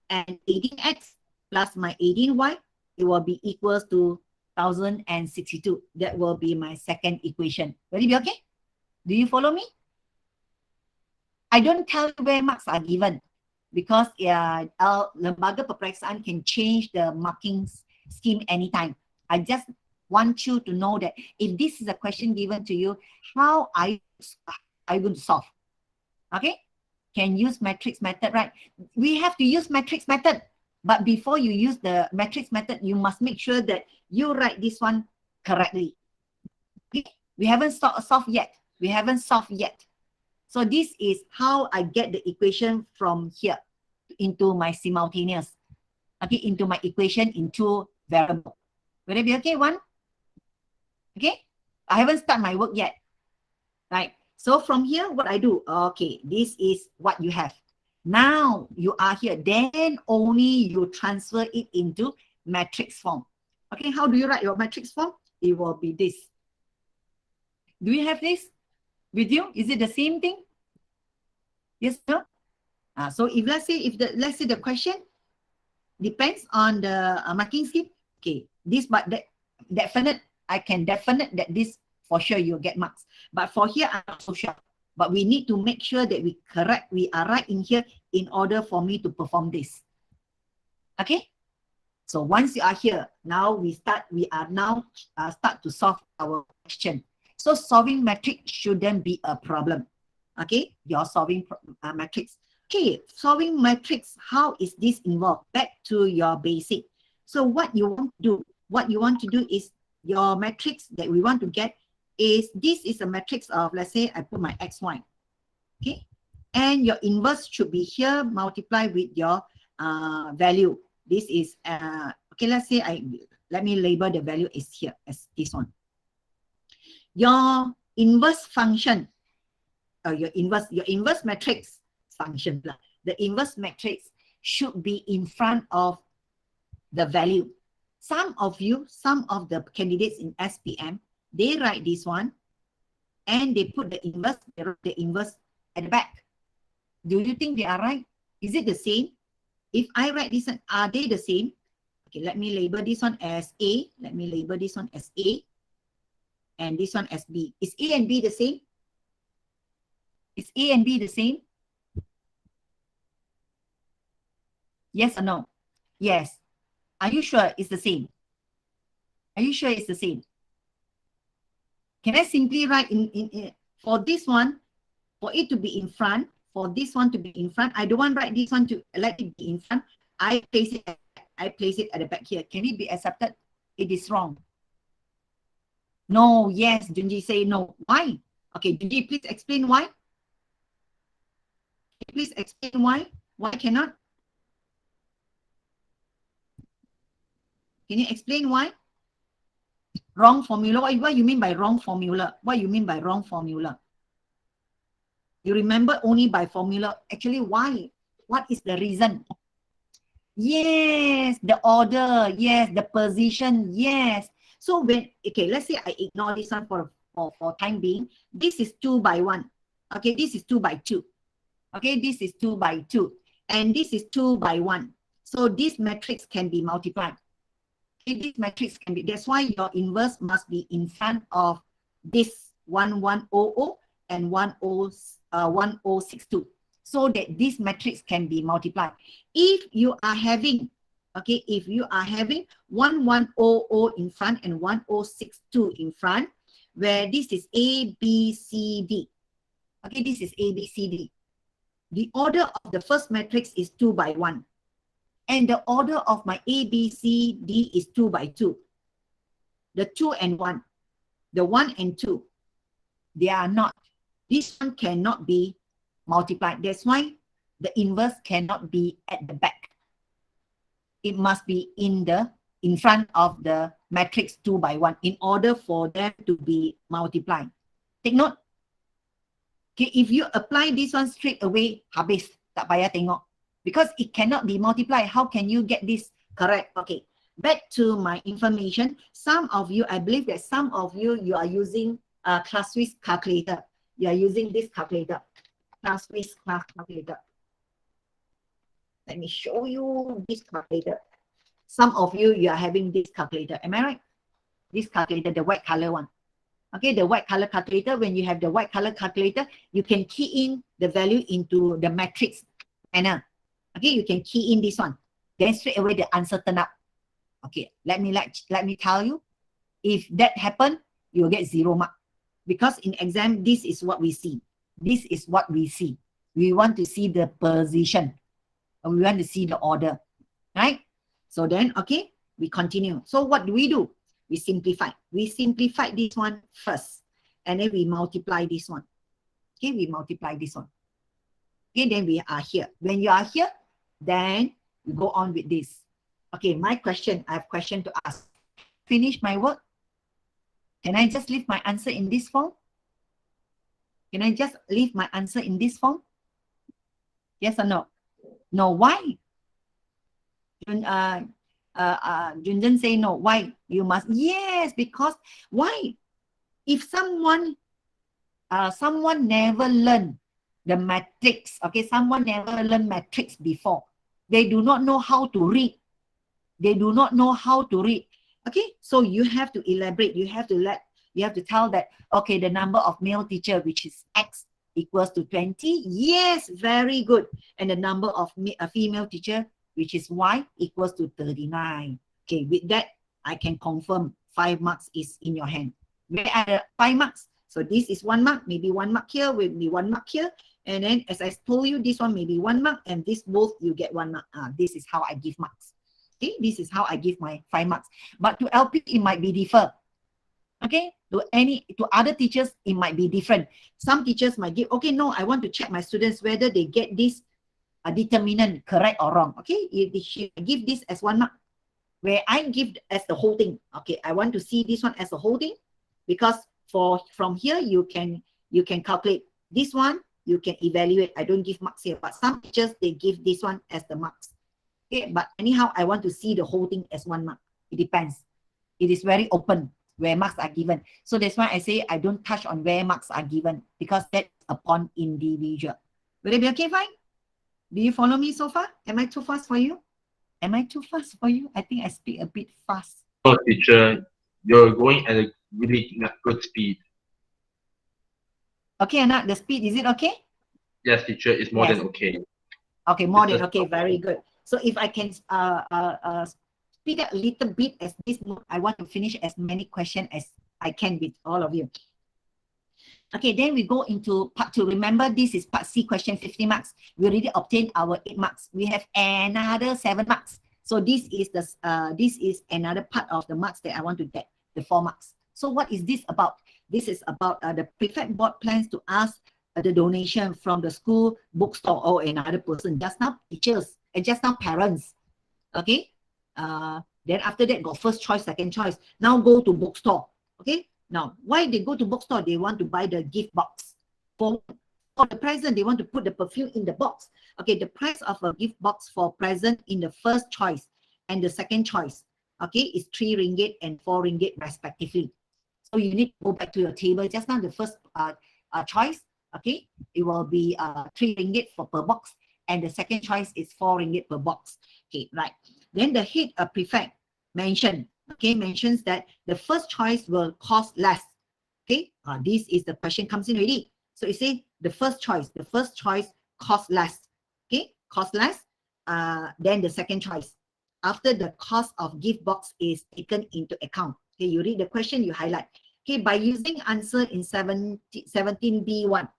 And 18x plus my 18y, it will be equals to 1,062. That will be my second equation. Will it be okay? Do you follow me? I don't tell you where marks are given because Lembaga Peperiksaan can change the marking scheme anytime. I just want you to know that if this is a question given to you, how are you going to solve? Okay? Can use matrix method, right? We have to use matrix method. But before you use the matrix method, you must make sure that you write this one correctly. Okay? We haven't solved yet. We haven't solved yet. So this is how I get the equation from here into my simultaneous. Okay, into my equation in two variables. Will it be okay? One? Okay? I haven't started my work yet. Right? So from here, what I do? Okay, this is what you have. Now you are here. Then only you transfer it into matrix form. Okay, how do you write your matrix form? It will be this. Do you have this with you? Is it the same thing? Yes, no? So if let's say the question depends on the marking scheme. Okay, this but that definite, I can definite that this for sure you'll get marks. But for here, I'm not so sure. But we need to make sure that we are right in here in order for me to perform this. Okay? So once you are here, now start to solve our question. So solving matrix shouldn't be a problem. Okay? You're solving matrix. Okay, solving matrix, how is this involved? Back to your basic. So what you want to do is your matrix that we want to get is, this is a matrix of, let's say I put my xy. Okay? And your inverse should be here multiplied with your value. This is, okay, let's say let me label the value is here as this one. Your inverse function, your inverse matrix function, the inverse matrix should be in front of the value. Some of the candidates in SPM, they write this one and they put the inverse at the back. Do you think they are right? Is it the same? If I write this one, are they the same? Okay, let me label this one as A. Let me label this one as A. And this one as B. Is A and B the same? Is A and B the same? Yes or no? Yes. Are you sure it's the same? Are you sure it's the same? Can I simply write in for this one, for it to be in front, for this one to be in front, I don't want to write this one to let it be in front. I place it at the back here. Can it be accepted? It is wrong. No, yes, Junji say no. Why? Okay, Junji, please explain why. Please explain why. Why cannot? Can you explain why? Wrong formula. What you mean by wrong formula? What you mean by wrong formula? You remember only by formula. Actually, why? What is the reason? Yes, the order. Yes, the position. Yes. So when, okay, let's say I ignore this one for time being. This is 2 by 1. Okay, this is 2 by 2. Okay, this is 2 by 2. And this is 2 by 1. So this matrix can be multiplied. Okay, this matrix can be, that's why your inverse must be in front of this 1100 and 1062. So that this matrix can be multiplied. If you are having, okay, if you are having 1100 in front and 1062 in front, where this is A, B, C, D. Okay, this is A, B, C, D. The order of the first matrix is 2 by 1. And the order of my A, B, C, D is 2 by 2. The 2 and 1. The 1 and 2. They are not. This one cannot be multiplied. That's why the inverse cannot be at the back. It must be in front of the matrix 2 by 1 in order for them to be multiplied. Take note. Okay, if you apply this one straight away, habis, tak payah tengok. Because it cannot be multiplied. How can you get this correct? Okay, back to my information. Some of you, I believe that some of you, you are using a class Swiss calculator. You are using this calculator. Class Swiss calculator. Let me show you this calculator. Some of you, you are having this calculator. Am I right? This calculator, the white color one. Okay, the white color calculator, when you have the white color calculator, you can key in the value into the matrix manner. Okay, you can key in this one. Then straight away the answer turn up. Okay, let me tell you, if that happen, you will get 0 mark. Because in exam, this is what we see. This is what we see. We want to see the position. We want to see the order. Right? So then, okay, we continue. So what do? We simplify. We simplify this one first. And then we multiply this one. Okay, we multiply this one. Okay, then we are here. When you are here, then we go on with this. Okay, my question, I have a question to ask. Finish my work? Can I just leave my answer in this form? Can I just leave my answer in this form? Yes or no? No, why? Junjun say no. Why? You must. Yes, because why? If someone never learned the matrix, okay, someone never learned matrix before, they do not know how to read. They do not know how to read. Okay, so you have to elaborate. You have to tell that, okay, the number of male teacher, which is X, equals to 20. Yes, very good. And the number of a female teacher, which is Y, equals to 39. Okay, with that, I can confirm 5 marks is in your hand. Where are the 5 marks? So this is 1 mark, maybe 1 mark here, will be 1 mark here. And then as I told you, this one may be 1 mark, and this both you get 1 mark. This is how I give marks. Okay, this is how I give my 5 marks. But to LP, it might be different. Okay, to other teachers, it might be different. Some teachers might give, okay, no, I want to check my students whether they get this determinant correct or wrong. Okay, she give this as 1 mark, where I give as the whole thing. Okay, I want to see this one as a whole thing, because from here you can calculate this one, you can evaluate. I don't give marks here, but some teachers, they give this one as the marks. Okay, but anyhow, I want to see the whole thing as 1 mark. It depends. It is very open where marks are given. So that's why I say I don't touch on where marks are given, because that's upon individual. Will it be okay, fine? Do you follow me so far? Am I too fast for you? Am I too fast for you? I think I speak a bit fast. Oh, teacher, you're going at a really good speed. Okay, Anak, the speed, is it okay? Yes, teacher, it's more than okay. Okay, more than okay, very good. So if I can speed up a little bit as this mode. I want to finish as many questions as I can with all of you. Okay, then we go into part 2. Remember, this is part C question, 50 marks. We already obtained our 8 marks. We have another 7 marks. So this is another part of the marks that I want to get, the 4 marks. So what is this about? This is about the prefect board plans to ask the donation from the school bookstore or another person. Just now teachers and just now parents. Okay. Then after that got first choice, second choice. Now go to bookstore. Okay. Now why they go to bookstore? They want to buy the gift box. For the present, they want to put the perfume in the box. Okay, the price of a gift box for present in the first choice and the second choice, okay, is 3 ringgit and 4 ringgit respectively. So you need to go back to your table. Just now the first choice, okay, it will be 3 ringgit per box, and the second choice is 4 ringgit per box. Okay, right. Then the head prefect mentions that the first choice will cost less. Okay, this is the question comes in already. So it says the first choice costs less. Okay, cost less than the second choice after the cost of gift box is taken into account. Okay, you read the question, you highlight. Okay, by using answer in 17B1,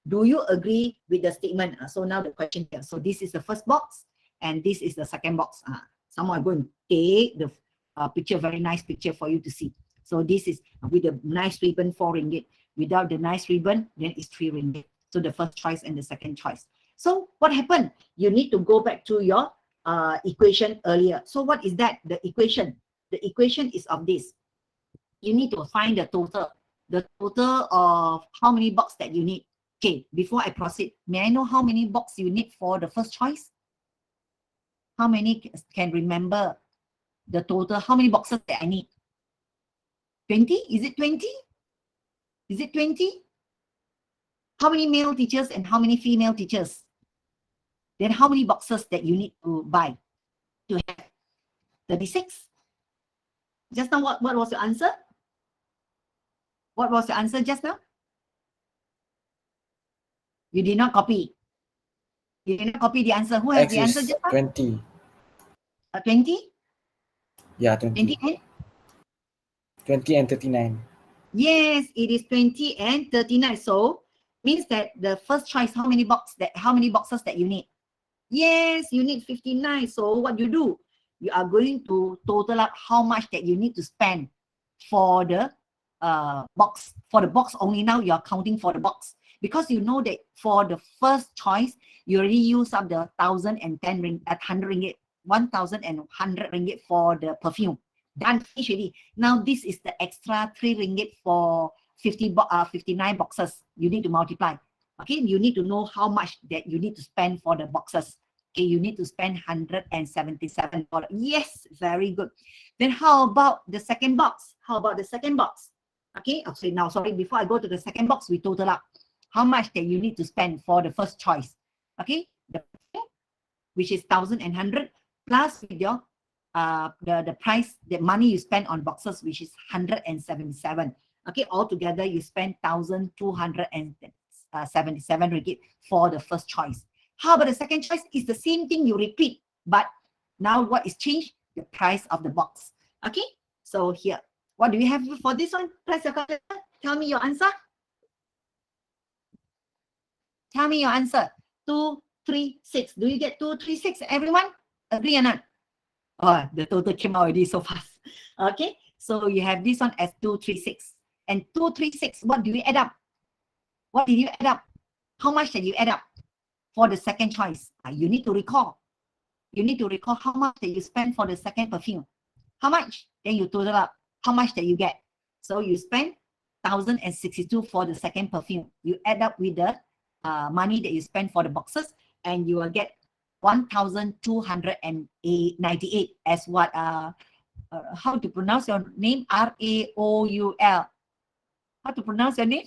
do you agree with the statement? So now the question here. So this is the first box and this is the second box. Someone going to take the picture, very nice picture for you to see. So this is with the nice ribbon, 4 ringgit. Without the nice ribbon, then it's 3 ringgit. So the first choice and the second choice. So what happened? You need to go back to your equation earlier. So what is that? The equation. The equation is of this. You need to find the total. The total of how many box that you need. Okay, before I proceed, may I know how many box you need for the first choice? How many can remember the total? How many boxes that I need? 20? Is it 20? Is it 20? How many male teachers and how many female teachers? Then how many boxes that you need to buy to have 36? Just now, what was your answer? What was your answer just now? You did not copy. You did not copy the answer. Who has the answer just now? 20. 20? Yeah, 20. 20 and? 20 and 39. Yes, it is 20 and 39. So means that the first choice, how many boxes that you need? Yes, you need 59. So what you do? You are going to total up how much that you need to spend for the box. For the box only, now you are counting for the box. Because you know that for the first choice, you already use up the 1,010 ringgit, 100 ringgit, 1,100 ringgit for the perfume. Done, finish already. Now this is the extra 3 ringgit for 59 boxes. You need to multiply. Okay, you need to know how much that you need to spend for the boxes. Okay, you need to spend $177. Yes, very good. Then how about the second box? How about the second box? Okay, okay, now sorry, before I go to the second box, we total up how much that you need to spend for the first choice. Okay, which is 1,100 plus with your the price, the money you spend on boxes, which is 177. Okay, altogether you spend 1,277 ringgit for the first choice. How about the second choice? It's the same thing, you repeat, but now what is changed? The price of the box. Okay, so here, what do we have for this one? Press your calculator. Tell me your answer. Tell me your answer. 236. Do you get 236? Everyone agree or not? Oh, the total came out already so fast. Okay, so you have this one as 236. And 236, what do you add up? What did you add up? How much did you add up for the second choice? You need to recall. You need to recall how much that you spend for the second perfume. How much? Then you total up. How much that you get? So you spend 1,062 for the second perfume. You add up with the money that you spend for the boxes, and you will get 1,298 as what how to pronounce your name? R-A-O-U-L. How to pronounce your name?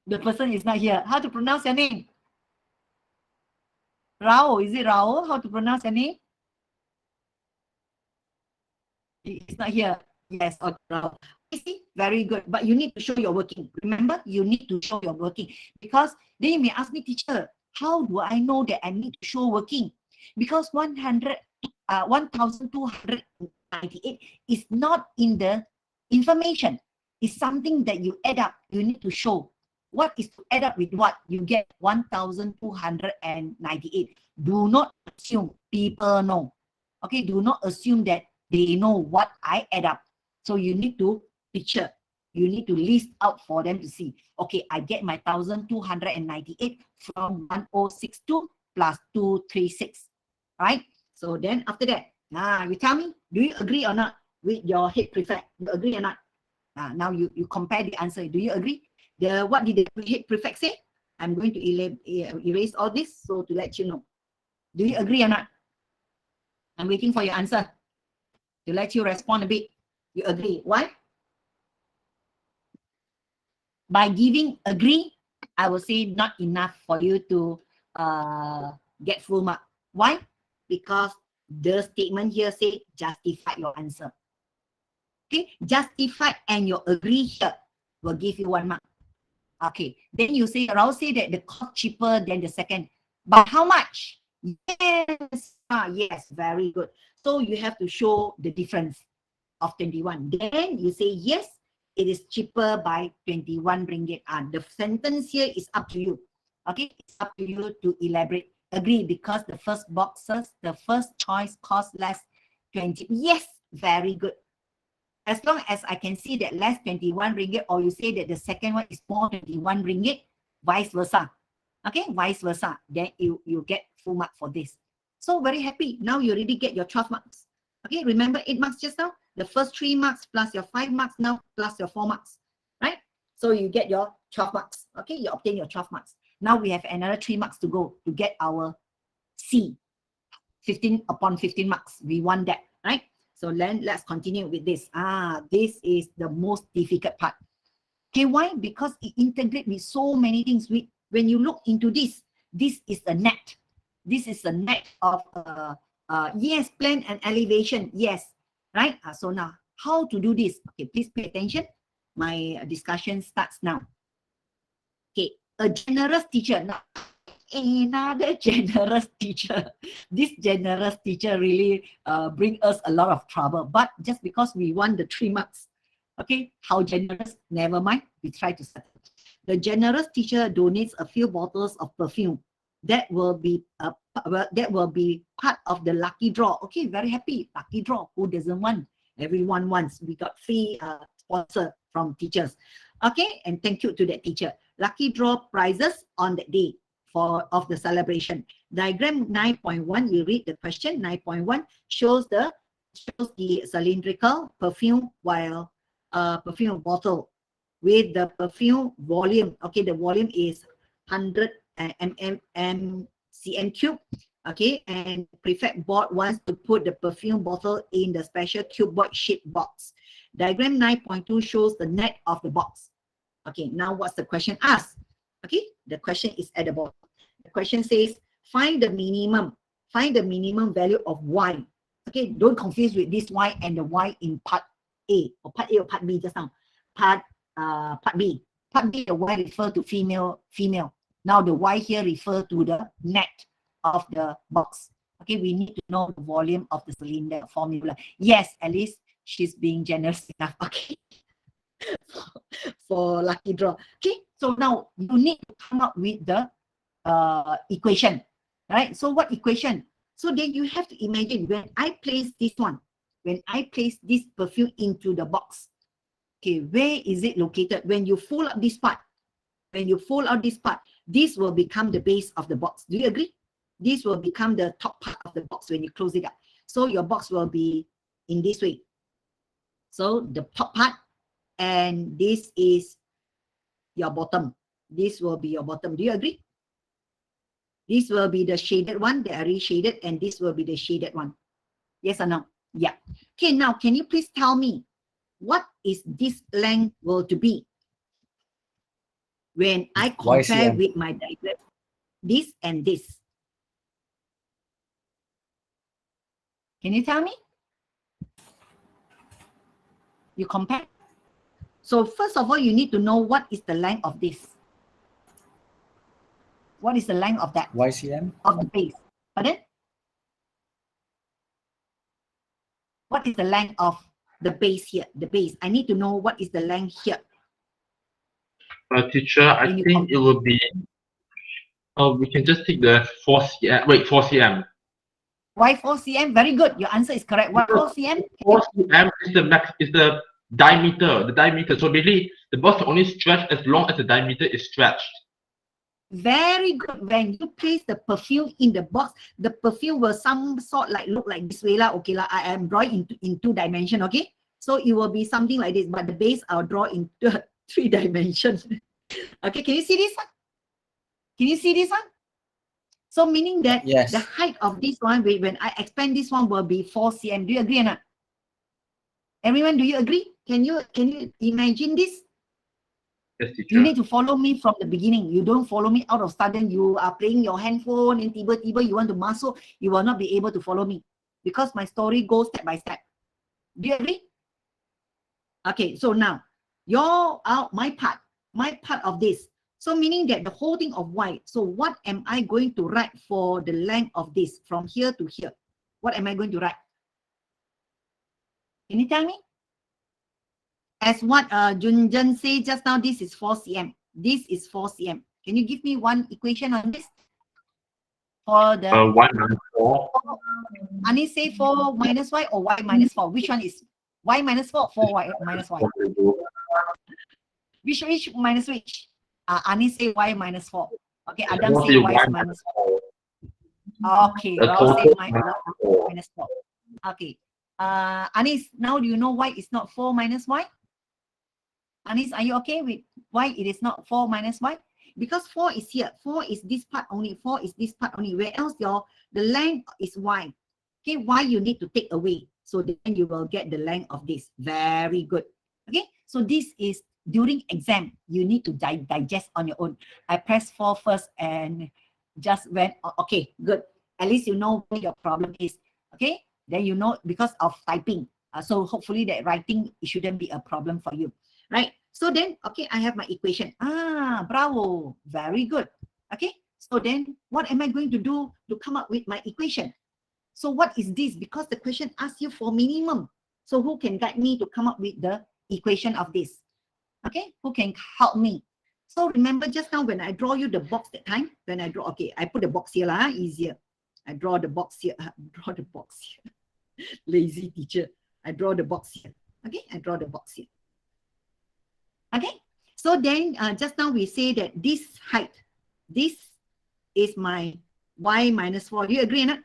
The person is not here. How to pronounce your name? Rao, is it Rao? How to pronounce your name? It's not here. Yes, okay, Rao. See, very good. But you need to show your working. Remember, you need to show your working. Because then you may ask me, teacher, how do I know that I need to show working? Because 100 1298 is not in the information. It's something that you add up. You need to show what is to add up with what. You get 1298. Do not assume people know. Okay, do not assume that they know what I add up. So you need to picture. You need to list out for them to see. Okay, I get my 1298 from 1062 plus 236. Right? So then after that, you tell me, do you agree or not with your head prefect? You agree or not? Now you compare the answer. Do you agree? What did the head prefect say? I'm going to erase all this so to let you know. Do you agree or not? I'm waiting for your answer to let you respond a bit. You agree? Why? By giving agree, I will say not enough for you to get full mark. Why? Because the statement here say justify your answer. Okay, justify and your agree here will give you 1 mark. Okay, then you say, Rao say that the cost cheaper than the second. But how much? Yes, yes, very good. So you have to show the difference of 21. Then you say, yes, it is cheaper by 21 ringgit. The sentence here is up to you. Okay, it's up to you to elaborate. Agree, because the first boxes, the first choice costs less 20. Yes, very good. As long as I can see that less 21 ringgit, or you say that the second one is more 21 ringgit, vice versa. Okay, vice versa. Then you get full mark for this. So very happy. Now you already get your 12 marks. Okay, remember 8 marks just now? The first 3 marks plus your 5 marks now plus your 4 marks. Right? So you get your 12 marks. Okay, you obtain your 12 marks. Now we have another 3 marks to go to get our C. 15 upon 15 marks. We want that, right? So then let's continue with this. This is the most difficult part. Okay, why? Because it integrates with so many things. When you look into this is the net. This is the net of, yes, plan and elevation. Yes, right? So now, how to do this? Okay, please pay attention. My discussion starts now. Okay, a generous teacher. Now, another generous teacher. This generous teacher really bring us a lot of trouble. But just because we want the 3 marks, okay, how generous? Never mind. We try to settle. The generous teacher donates a few bottles of perfume. That will be part of the lucky draw. Okay, very happy. Lucky draw. Who doesn't want? Everyone wants. We got free sponsor from teachers. Okay, and thank you to that teacher. Lucky draw prizes on that day of the celebration. Diagram 9.1, you read the question. 9.1 shows the cylindrical perfume perfume bottle with the perfume volume. Okay, the volume is 100 cm cube. Okay, and prefect board wants to put the perfume bottle in the special cuboid shaped box. Diagram 9.2 shows the net of the box. Okay, now what's the question asked? Okay, the question is at the bottom. The question says, find the minimum value of y. Okay, don't confuse with this y and the y in part A or part B just now. Part B. Part B, the y refer to female. Now the y here refer to the net of the box. Okay, we need to know the volume of the cylinder formula. Yes, at least she's being generous enough. Okay. For lucky draw. Okay, so now you need to come up with the equation, right? So what equation? So then you have to imagine when I place this one, when I place this perfume into the box, okay, where is it located? When you fold up this part, this will become the base of the box. Do you agree? This will become the top part of the box when you close it up. So your box will be in this way. So the top part, and this is your bottom. This will be your bottom. Do you agree? This will be the shaded one that I reshaded, and this will be the shaded one. Yes or no? Yeah. Okay, now can you please tell me what is this length will to be when I compare with my diagram? This and this. Can you tell me? You compare? So first of all, you need to know what is the length of this. What is the length of that? YCM? Of the base. Pardon? What is the length of the base here? The base. I need to know what is the length here. Teacher, I think it will be. We can just take the 4 cm. Wait, 4 cm. Why 4 cm? Very good. Your answer is correct. Why 4 cm? 4 cm is the max. Is the diameter. The diameter. So basically, the box can only stretch as long as the diameter is stretched. Very good. When you place the perfume in the box, the perfume will some sort like look like this way lah. Okay lah. I am drawing in 2 dimension. Okay, so it will be something like this. But the base I'll draw in 3 dimensions. Okay, can you see this one? Can you see this one? So meaning that Yes. the height of this one, when I expand this one, will be 4 cm. Do you agree or not? Everyone, do you agree? Can you imagine this? Yes, teacher. You need to follow me from the beginning. You don't follow me out of sudden. You are playing your handphone and tiba-tiba you want to masuk, you will not be able to follow me because my story goes step by step. Do you agree? Okay, so now my part of this. So meaning that the whole thing of y. So what am I going to write for the length of this from here to here? What am I going to write? Can you tell me? As what Junjan said just now, this is 4 cm. This is 4 cm. Can you give me one equation on this? For the 1 minus 4. Anis say 4 minus y or y minus 4? Which one is y minus 4? 4y minus y. Which minus which? Anis say y minus 4. Okay, Adam say y minus 4. Okay, Rao say minus 4. Okay. Anis, now do you know why it's not 4 minus y? Anis, are you okay with why it is not 4 minus y? Because 4 is here. 4 is this part only. 4 is this part only. Where else the length is y. Okay, y you need to take away. So then you will get the length of this. Very good. Okay, so this is during exam. You need to digest on your own. I pressed 4 first and just went, okay, good. At least you know where your problem is. Okay, then you know because of typing. So hopefully that writing, it shouldn't be a problem for you. Right? So then, okay, I have my equation. Bravo. Very good. Okay. So then what am I going to do to come up with my equation? So what is this? Because the question asks you for minimum. So who can guide me to come up with the equation of this? Okay. Who can help me? So remember just now when I draw you the box that time, when I draw, okay, I put the box here lah, easier. I draw the box here. Draw the box here. Lazy teacher. I draw the box here. Okay. I draw the box here. Okay, so then just now we say that this height, this is my y minus 4. Do you agree or not?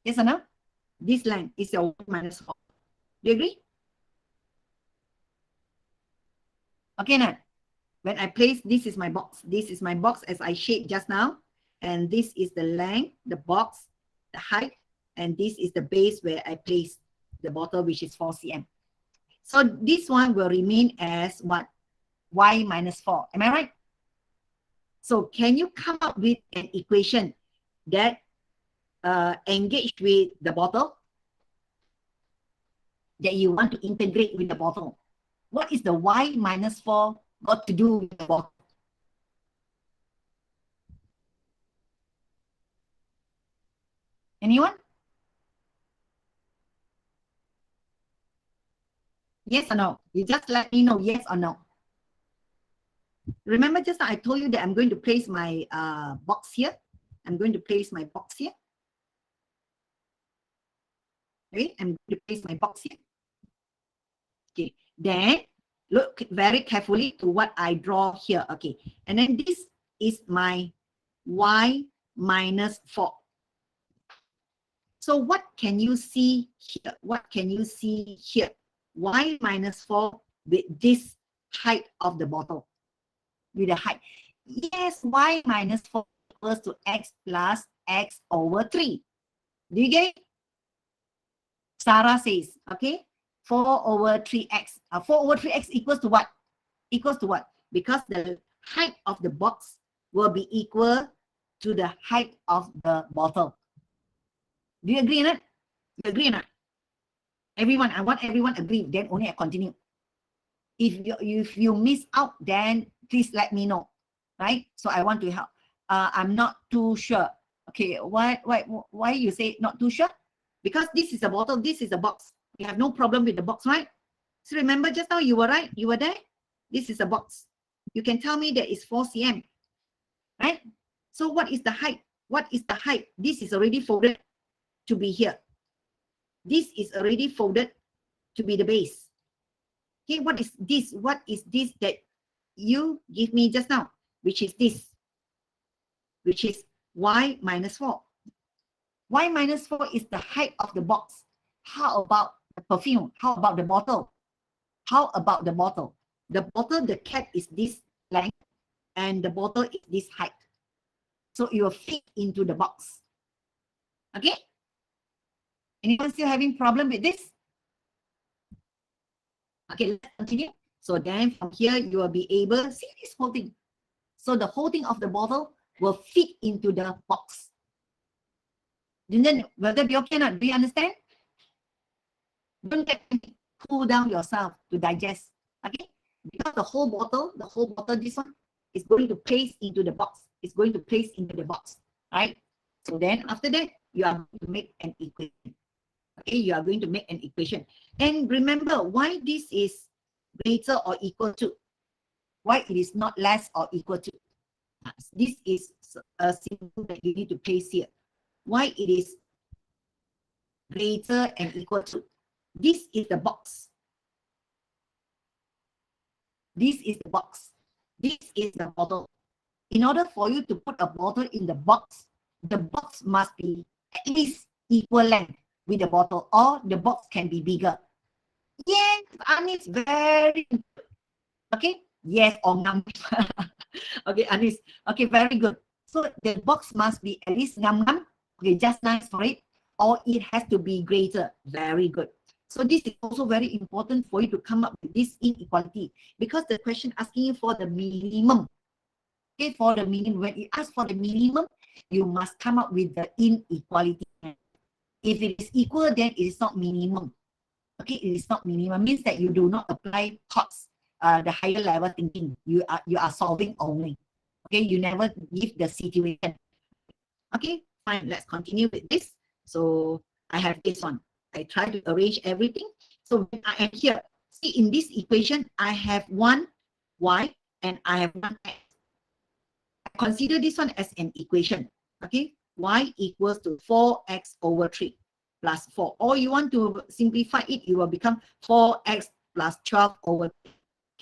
Yes or no? This length is your y minus 4. Do you agree? Okay, now, when I place, this is my box. This is my box as I shaped just now. And this is the length, the box, the height, and this is the base where I place the bottle, which is 4 cm. So this one will remain as what? Y minus 4. Am I right? So can you come up with an equation that engaged with the bottle? That you want to integrate with the bottle? What is the y minus 4 got to do with the bottle? Anyone? Yes or no? You just let me know yes or no. Remember just now I told you that I'm going to place my box here. I'm going to place my box here. Okay, I'm going to place my box here. Okay, then look very carefully to what I draw here. Okay, and then this is my y minus 4. So what can you see here? What can you see here? Y minus 4 with this height of the bottle. With the height. Yes, y minus 4 equals to x plus x over 3. Do you get it? Sarah says, okay, 4 over 3x. 4 over 3x equals to what? Equals to what? Because the height of the box will be equal to the height of the bottle. Do you agree on that? You agree on that? Everyone, I want everyone agree, then only I continue. If you miss out, then please let me know, right? So I want to help. I'm not too sure. Okay, why you say not too sure? Because this is a bottle, this is a box. You have no problem with the box, right? So remember just now you were right, you were there. This is a box. You can tell me that it's 4 cm, right? So what is the height? What is the height? This is already folded to be here. This is already folded to be the base. Okay, what is this? What is this that you give me just now? Which is this? Which is y minus 4. Y minus 4 is the height of the box. How about the perfume? How about the bottle? How about the bottle? The bottle, the cap is this length, and the bottle is this height. So it will fit into the box. Okay? Anyone still having problem with this? Okay, let's continue. So then from here, you will be able, see this whole thing. So the whole thing of the bottle will fit into the box. Then will that be okay or not? Do you understand? Don't get cool down yourself to digest. Okay? Because the whole bottle, this one, is going to place into the box. It's going to place into the box. Right? So then after that, you are going to make an equation. Okay, you are going to make an equation. And remember why this is greater or equal to. Why it is not less or equal to. This is a symbol that you need to place here. Why it is greater and equal to. This is the box. This is the box. This is the bottle. In order for you to put a bottle in the box must be at least equal length with the bottle, or the box can be bigger. Yes, Anis, very good. Okay, yes, or ngam. Okay, Anis, okay, very good. So the box must be at least ngam, okay, just nice for it, or it has to be greater. Very good. So this is also very important for you to come up with this inequality, because the question asking you for the minimum. Okay, for the minimum, when it asks for the minimum, you must come up with the inequality. If it is equal, then it is not minimum. Okay, it is not minimum. Means that you do not apply thoughts, the higher level thinking. You are solving only. Okay, you never give the situation. Okay, fine. Let's continue with this. So I have this one. I try to arrange everything. So when I am here, see in this equation, I have one y and I have one x. I consider this one as an equation. Okay, y equals to 4x over 3 plus 4. Or you want to simplify it, it will become 4x plus 12 over 3.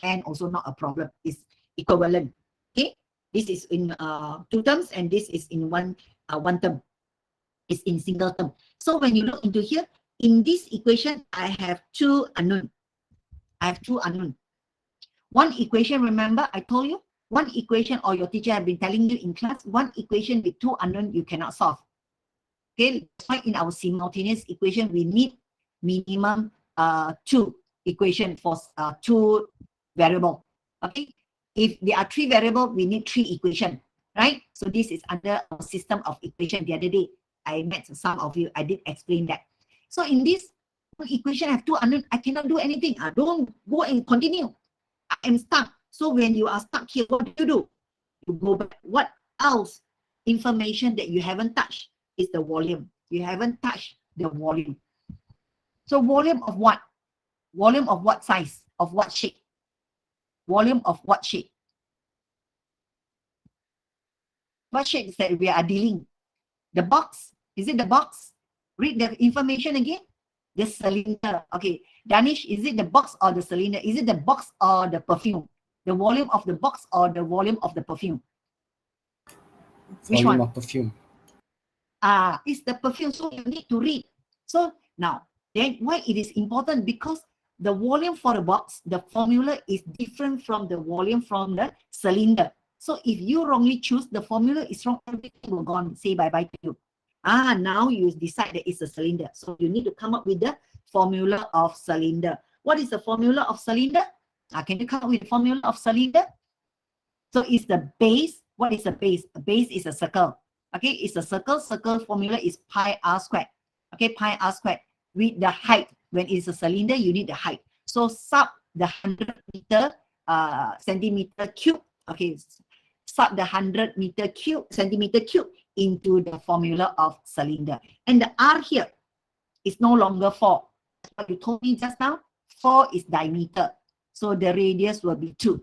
And also not a problem. It's equivalent. Okay, this is in 2 terms and this is in one term. It's in single term. So when you look into here, in this equation, I have 2 unknown. I have 2 unknown. One equation, remember I told you, one equation, or your teacher have been telling you in class, one equation with 2 unknown you cannot solve. Okay, that's why in our simultaneous equation, we need minimum 2 equation for 2 variable. Okay, if there are 3 variable, we need 3 equation, right? So this is under our system of equation. The other day, I met some of you, I did explain that. So in this equation, I have 2 unknown, I cannot do anything. I don't go and continue. I am stuck. So when you are stuck here, what do? You go back. What else? Information that you haven't touched is the volume. You haven't touched the volume. So volume of what? Volume of what size? Of what shape? Volume of what shape? What shape is that we are dealing? The box? Is it the box? Read the information again. The cylinder. Okay. Danish, is it the box or the cylinder? Is it the box or the perfume? The volume of the box or the volume of the perfume? Which Volume one? of perfume. It's the perfume. So you need to read. So now, then why it is important? Because the volume for the box, the formula is different from the volume from the cylinder. So if you wrongly choose, the formula is wrong, everything will go on, say bye-bye to you. Now you decide that it's a cylinder. So you need to come up with the formula of cylinder. What is the formula of cylinder? Can you come up with the formula of cylinder? So it's the base. What is the base? The base is a circle. Okay, it's a circle. Circle formula is pi r squared. Okay, pi r squared. With the height. When it's a cylinder, you need the height. So sub the 100 meter centimeter cube. Okay, sub the 100 meter cube centimeter cube into the formula of cylinder. And the r here, It's no longer 4. What you told me just now, 4 is diameter. So the radius will be 2.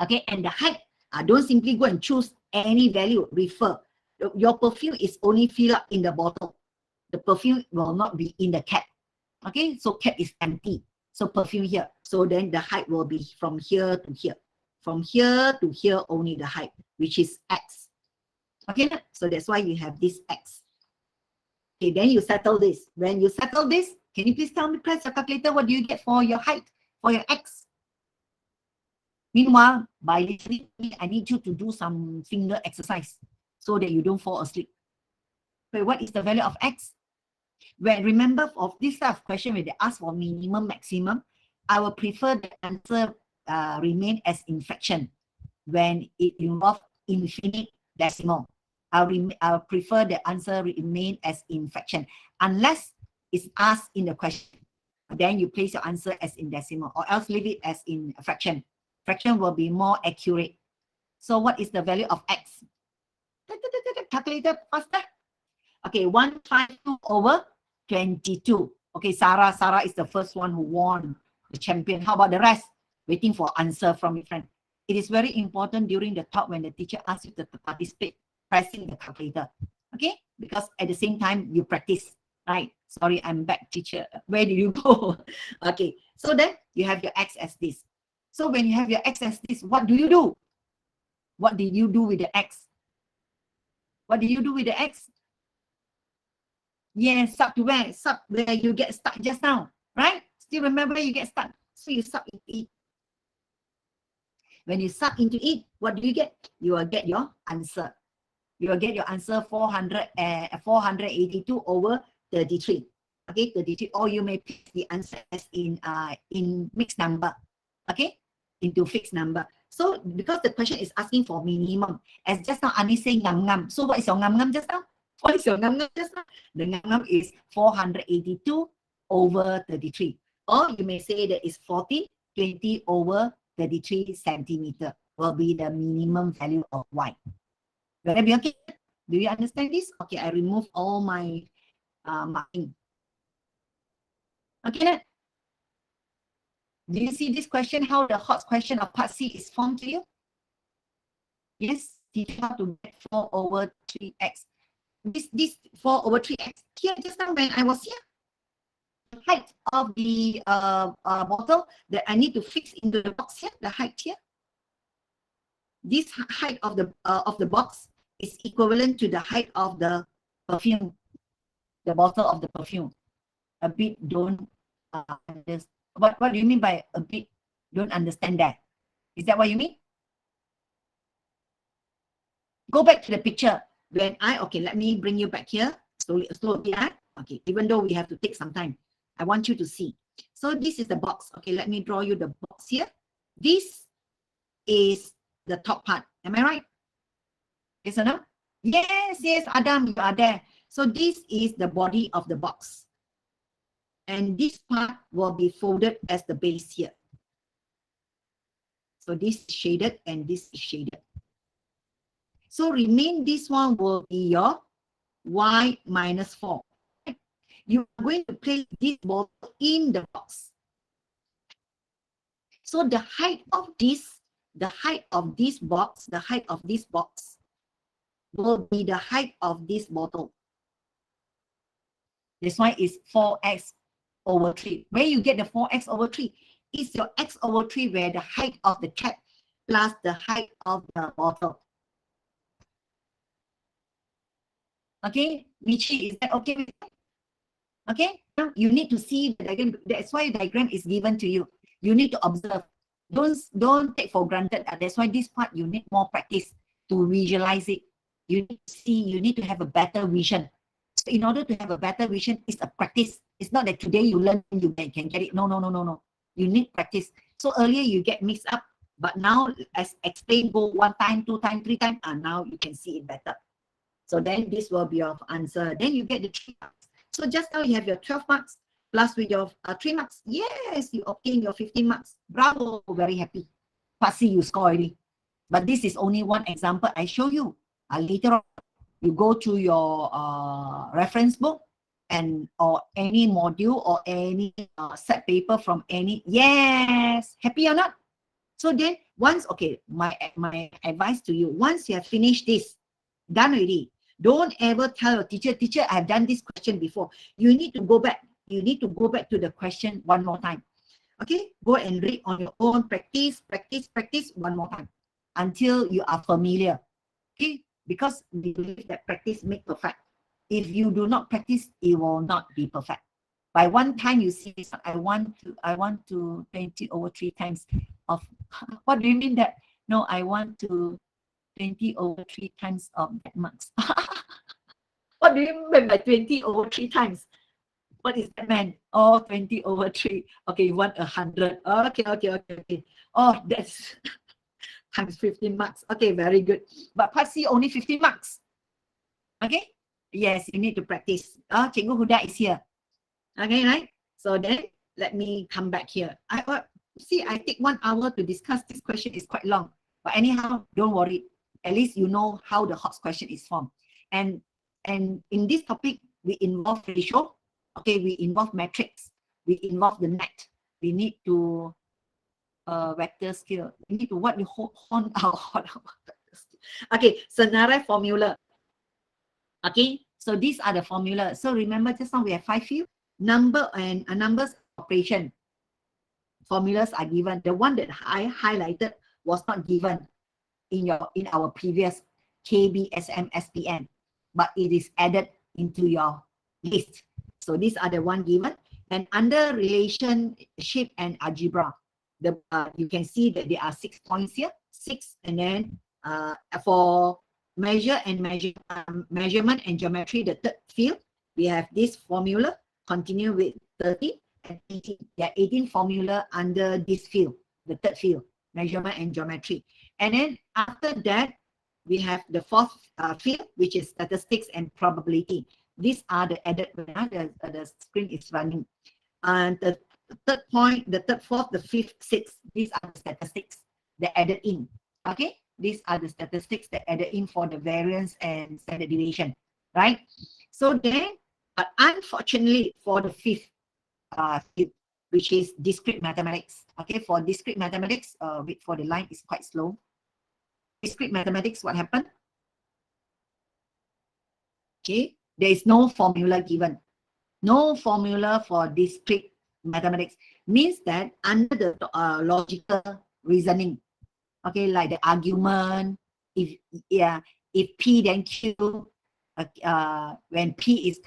Okay, and the height, don't simply go and choose any value, refer. Your perfume is only filled up in the bottle. The perfume will not be in the cap. Okay, so cap is empty. So perfume here. So then the height will be from here to here. From here to here only the height, which is x. Okay, so that's why you have this x. Okay, then you settle this. When you settle this, can you please tell me, press your calculator, what do you get for your height, for your x? Meanwhile, by listening, I need you to do some finger exercise so that you don't fall asleep. But what is the value of x? When remember of this type of question, when they ask for minimum, maximum, I will prefer the answer remain as in fraction. When it involves infinite decimal, I'll prefer the answer remain as in fraction, unless it's asked in the question. Then you place your answer as in decimal, or else leave it as in fraction. Fraction will be more accurate. So what is the value of x? Calculator faster. Okay, 152 over 22. Okay, Sarah is the first one who won, the champion. How about the rest? Waiting for answer from your friend. It is very important during the talk when the teacher asks you to participate, pressing the calculator. Okay, because at the same time you practice. Right? Sorry, I'm back, teacher. Where did you go? Okay, so then you have your x as this. So when you have your x as this, what do you do? What did you do with the x? What did you do with the x? Yes, sub to where? Sub where you get stuck just now, right? Still remember you get stuck. So you sub into it. When you sub into it, what do you get? You will get your answer. You will get your answer 482 over 33. Okay, 33. Or you may pick the answer as in mixed number. Okay, into fixed number. So because the question is asking for minimum, as just now Ani say ngam. So what is your ngam just now? What is your ngam just now? The ngam is 482 over 33. Or you may say that is 20 over 33 centimeter will be the minimum value of y. Will that be okay? Do you understand this? Okay, I remove all my marking. Okay then. Do you see this question, how the hot question of part C is formed to you? Yes, teach how to get 4 over 3x. This 4 over 3x, here just now when I was here, the height of the bottle that I need to fix into the box here, the height here. This height of the box is equivalent to the height of the perfume, the bottle of the perfume. A bit don't understand. What do you mean by a bit don't understand that? Is that what you mean? Go back to the picture. When okay, let me bring you back here. Slowly. Okay, even though we have to take some time, I want you to see. So this is the box. Okay, let me draw you the box here. This is the top part. Am I right? Yes or no? Yes, Adam, you are there. So this is the body of the box. And this part will be folded as the base here. So this is shaded and this is shaded. So remain this one will be your y minus 4. You are going to place this ball in the box. So the height of this box will be the height of this bottle. That's why it's 4x over 3. Where you get the 4x over 3? It's your x over 3 where the height of the cap plus the height of the bottle. Okay, Michi, is that okay with you? Okay, now you need to see the diagram. That's why the diagram is given to you. You need to observe. Don't take for granted. That's why this part you need more practice to visualize it. You need to see, you need to have a better vision. So in order to have a better vision, it's a practice. It's not that today you learn you can get it. No. You need practice. So earlier you get mixed up, but now as explained, go 1 time, 2 time, 3 time, and now you can see it better. So then this will be your answer. Then you get the 3 marks. So just now you have your 12 marks plus with your 3 marks. Yes, you obtain your 15 marks. Bravo, very happy. Passy, you score already. But this is only one example I show you. Later on, you go to your reference book or any module or any set paper from any, yes, happy or not? So then once, okay, my advice to you, once you have finished this, done already, don't ever tell your teacher, teacher, I've done this question before. You need to go back. You need to go back to the question one more time. Okay, go and read on your own, practice one more time until you are familiar. Okay, because we believe that practice makes perfect. If you do not practice, it will not be perfect. By one time you see, I want to 20 over 3 times of, what do you mean that? No, I want to 20 over 3 times of that marks. What do you mean by 20 over 3 times? What is that mean? Oh, 20 over 3. Okay, you want 100. Okay. Oh, that's times 15 marks. Okay, very good. But part C only 15 marks. Okay? Yes, you need to practice. Cikgu Huda is here. Okay, right? So then let me come back here. I take 1 hour to discuss this question is quite long. But anyhow, don't worry. At least you know how the HOTS question is formed. And in this topic, we involve ratio. Okay, we involve matrix. We involve the net. We need to vector skill. We need to what you hone our okay, scenario formula. Okay, so these are the formula. So remember just now we have 5 fields. Number and numbers operation. Formulas are given. The one that I highlighted was not given in our previous KBSM SPN, but it is added into your list. So these are the one given. And under relationship and algebra, you can see that there are 6 points here. 6, and then for measurement and geometry, the third field, we have this formula. Continue with 30 and 18. There are 18 formula under this field, the third field, measurement and geometry. And then after that, we have the fourth field, which is statistics and probability. These are the added, the screen is running. And the third point, the third, fourth, the fifth, sixth, these are the statistics that added in. Okay, these are the statistics that added in for the variance and standard deviation, right? So then, but unfortunately for the fifth field, which is discrete mathematics. Okay, for discrete mathematics, wait for the line is quite slow. Discrete mathematics, what happened? Okay, there is no formula given. No formula for discrete mathematics means that under the logical reasoning, okay, like the argument, if P then Q, when P is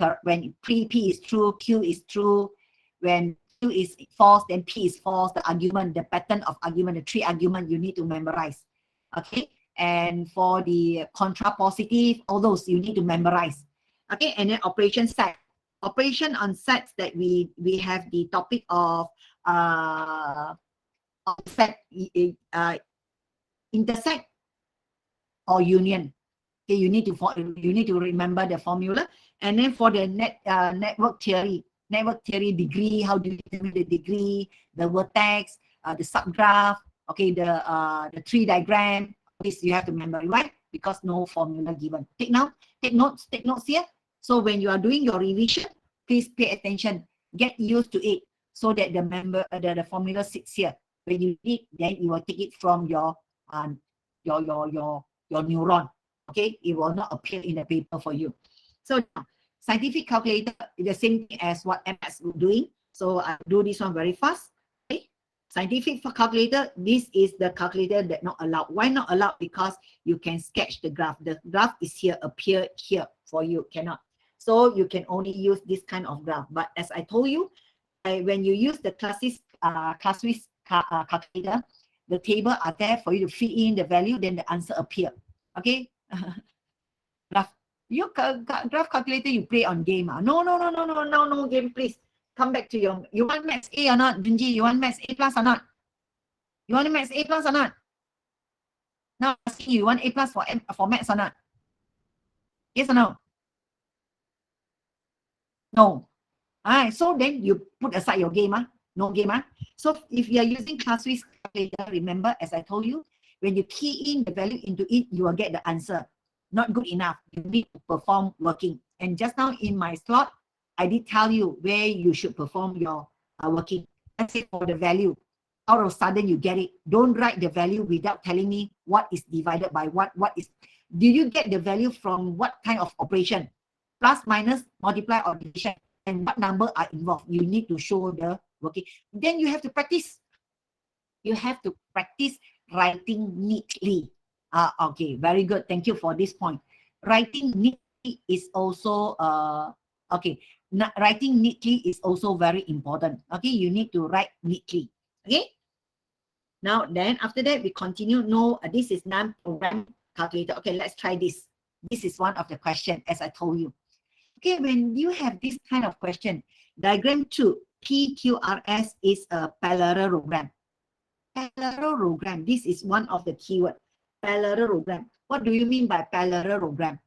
true, Q is true. When Q is false, then P is false. The argument, the pattern of argument, the 3 argument you need to memorize. Okay, and for the contrapositive, all those you need to memorize. Okay, and then operation set. Operation on sets that we have the topic of set, intersect or union. Okay, you need to remember the formula. And then for the network theory degree, how do you determine the degree, the vertex, the subgraph, okay, the tree diagram. This you have to remember, right? Because no formula given. Take notes here. So when you are doing your revision, please pay attention. Get used to it so that the formula sits here. When you need, then you will take it from your neuron. Okay, it will not appear in the paper for you. So scientific calculator is the same thing as what MS is doing. So I do this one very fast. Okay, scientific calculator. This is the calculator that not allowed. Why not allowed? Because you can sketch the graph. The graph is here, appear here for you. Cannot. So you can only use this kind of graph. But as I told you, when you use the classist calculator, the table are there for you to feed in the value, then the answer appear. Okay. Graph. You graph calculator you play on game. No game, please. Come back to you want maths A or not, Junji? You want maths A plus or not? You want maths A plus or not? Now asking you want A plus for maths or not? Yes or no? No. Alright, so then you put aside your game, no game. So if you are using class-wise calculator, remember, as I told you, when you key in the value into it, you will get the answer. Not good enough. You need to perform working. And just now in my slot, I did tell you where you should perform your working. Let's say for the value, out of sudden you get it. Don't write the value without telling me what is divided by what is. Do you get the value from what kind of operation? Plus, minus, multiply, or division, and what number are involved? You need to show the working. Then you have to practice. You have to practice writing neatly. Okay, very good. Thank you for this point. Writing neatly is also okay. Writing neatly is also very important. Okay, you need to write neatly. Okay. Now then, after that we continue. No, this is non-program calculator. Okay, let's try this. This is one of the questions, as I told you. Okay, when you have this kind of question, diagram 2, PQRS is a parallelogram. Parallelogram, this is one of the keywords. Parallelogram. What do you mean by parallelogram?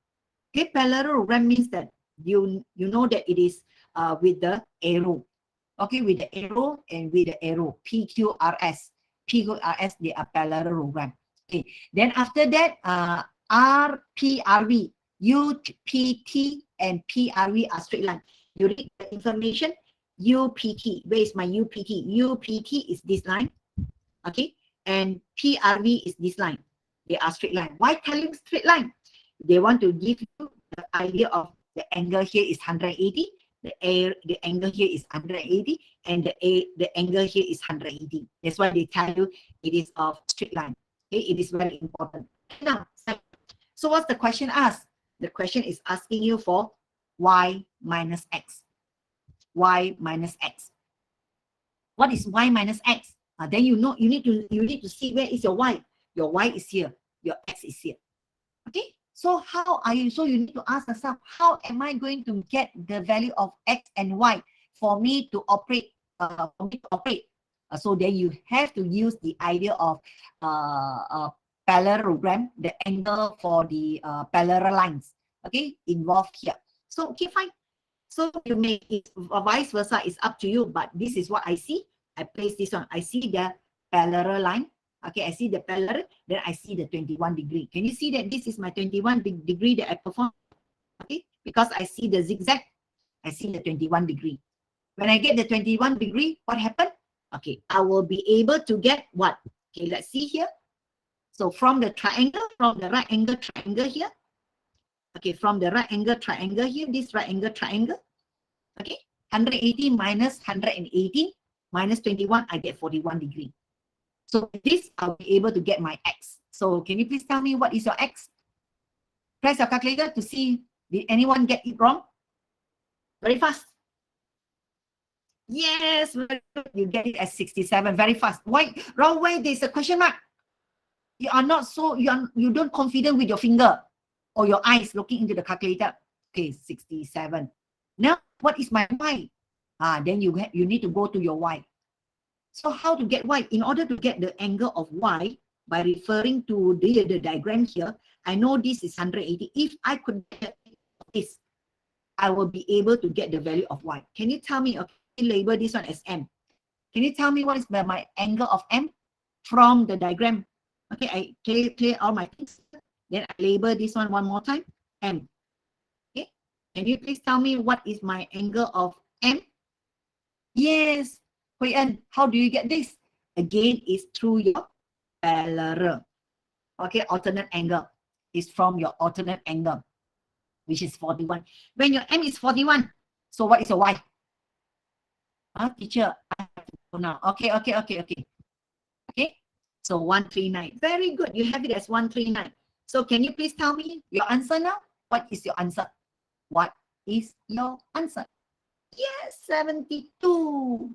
Okay, parallelogram means that you know that it is with the arrow. Okay, with the arrow and with the arrow. PQRS. PQRS, they are parallelogram. Okay, then after that, RPRV, UPT, and PRV are straight line. You read the information, UPT. Where is my UPT? UPT is this line. Okay, and PRV is this line. They are straight line. Why telling straight line? They want to give you the idea of the angle here is 180, the angle here is 180, and the angle here is 180. That's why they tell you it is of straight line. Okay, it is very important. Now, so what's the question asked? The question is asking you for y minus x. Y minus x. What is y minus x? Then you know you need to see where is your y. Your y is here. Your x is here. Okay. So how are you? So you need to ask yourself, how am I going to get the value of x and y for me to operate? So then you have to use the idea of parallelogram, the angle for the parallel lines. Okay, involved here. So okay, fine. So you make it vice versa. It's up to you. But this is what I see. I place this one. I see the parallel line. Okay, I see the parallel, then I see the 21 degree. Can you see that this is my 21 degree that I perform? Okay, because I see the zigzag, I see the 21 degree. When I get the 21 degree, what happened? Okay, I will be able to get what? Okay, let's see here. So from the triangle, from the right angle triangle here. Okay, from the right angle triangle here, this right angle triangle. Okay, 180 minus 118 minus 21, I get 41 degree. So with this, I'll be able to get my x. So can you please tell me what is your x? Press your calculator to see, did anyone get it wrong? Very fast. Yes, very good. You get it as 67, very fast. Why? Wrong way, there's a question mark. You are not so, you don't confident with your finger or your eyes looking into the calculator. Okay, 67. Now, what is my y? Then you need to go to your y. So how to get y? In order to get the angle of y, by referring to the diagram here, I know this is 180. If I could get this, I will be able to get the value of y. Can you tell me, okay, label this one as m. Can you tell me what is my angle of m from the diagram? Okay, I clear all my things. Then I label this one more time, m. Okay, can you please tell me what is my angle of m? Yes. Hui En, how do you get this? Again, is through your parallel. Okay, alternate angle is from your alternate angle, which is 41. When your m is 41, so what is your y? Teacher, I have to go now. Okay. Okay, so 139. Very good. You have it as 139. So can you please tell me your answer now? What is your answer? What is your answer? Yes, 72.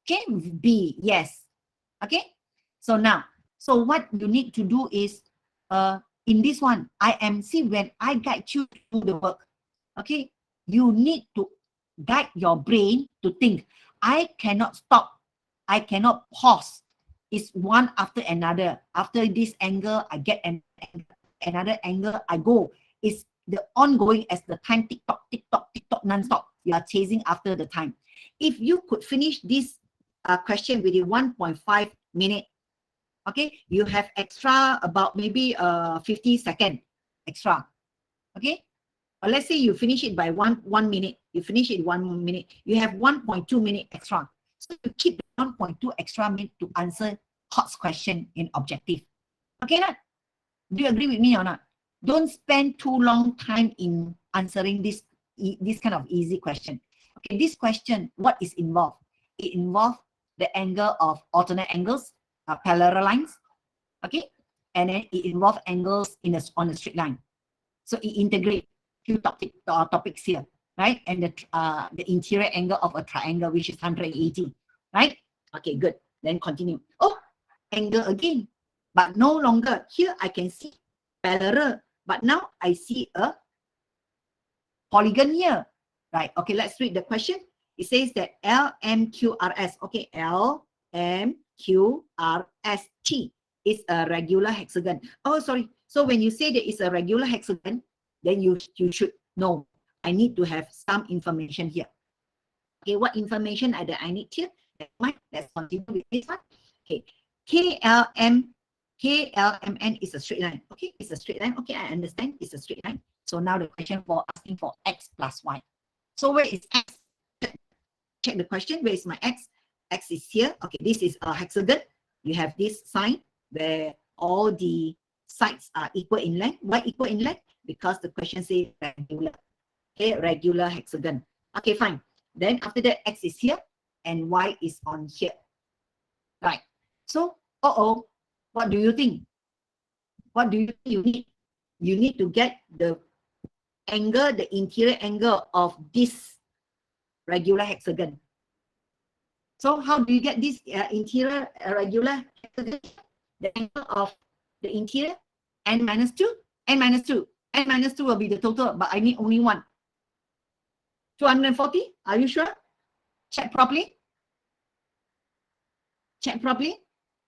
Okay, B, yes. Okay, so now, so what you need to do is, in this one, see when I guide you to do the work, okay, you need to guide your brain to think. I cannot stop. I cannot pause. It's one after another. After this angle, I get another angle, I go. It's the ongoing as the time tick-tock, tick-tock, tick-tock, non-stop. You are chasing after the time. If you could finish this question within 1.5 minutes, okay, you have extra about maybe 50 seconds extra. Okay, Or let's say you finish it by one minute. You finish it 1 minute. You have 1.2 minute extra. So you keep the 1.2 extra minute to answer HOTS question in objective. Okay, not? Do you agree with me or not? Don't spend too long time in answering this kind of easy question. Okay, this question, what is involved? It involves the angle of alternate angles, parallel lines, okay? And then it involves angles on a straight line. So it integrates two topics here, right? And the interior angle of a triangle, which is 180, right? Okay, good. Then continue. Oh, angle again. But no longer, here I can see parallel, but now I see a polygon here, right? Okay, let's read the question. It says that LMQRS, okay, LMQRST is a regular hexagon. Oh, sorry. So when you say that it's a regular hexagon, then you should know, I need to have some information here. Okay, what information I need here? Let's continue with this one. Okay, KLMN is a straight line. Okay, it's a straight line. Okay, I understand it's a straight line. So now the question for asking for x plus y. So where is x? Check the question. Where is my x? X is here. Okay, this is a hexagon. You have this sign where all the sides are equal in length. Why equal in length? Because the question says regular. Okay, regular hexagon. Okay, fine. Then after that, x is here and y is on here. Right. So, what do you think? What do you think you need? You need to get the angle, the interior angle of this regular hexagon. So how do you get this interior regular hexagon? The angle of the interior, n minus 2, n minus 2. N minus 2 will be the total, but I need only one. 240, are you sure? Check properly. Check properly.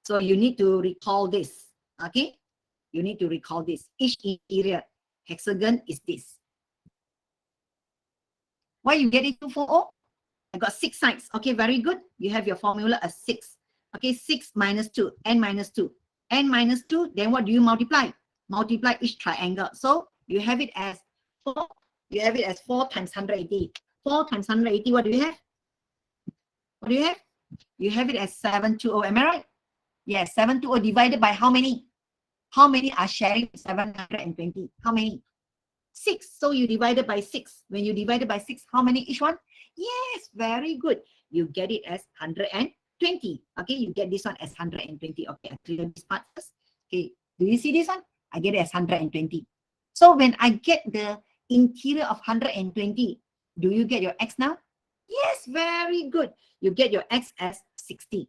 So you need to recall this, okay? You need to recall this. Each interior hexagon is this. Why you get it 240? I got 6 sides. Okay, very good. You have your formula as 6. Okay, 6 minus 2, n minus 2. N minus 2, then what do you multiply? Multiply each triangle. So you have it as 4. You have it as 4 times 180. 4 times 180, what do you have? What do you have? You have it as 720. Am I right? Yes, 720 divided by how many? How many are sharing 720? How many? 6. So you divide it by 6. When you divide it by 6, how many each one? Yes, very good. You get it as 120. Okay, you get this one as 120. Okay, I clear this part first. Okay, do you see this one? I get it as 120. So when I get the interior of 120, do you get your x now? Yes, very good. You get your x as 60.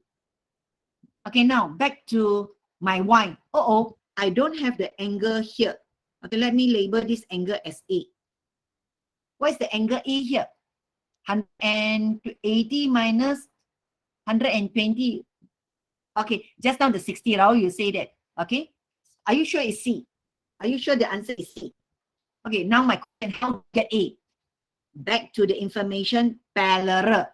Okay, now back to my y. I don't have the angle here. Okay, let me label this angle as A. What is the angle A here? 180 minus 120. Okay, just now the 60, Rao, you say that. Okay, are you sure it's C? Are you sure the answer is C? Okay, now my question, how to get A? Back to the information, parallel.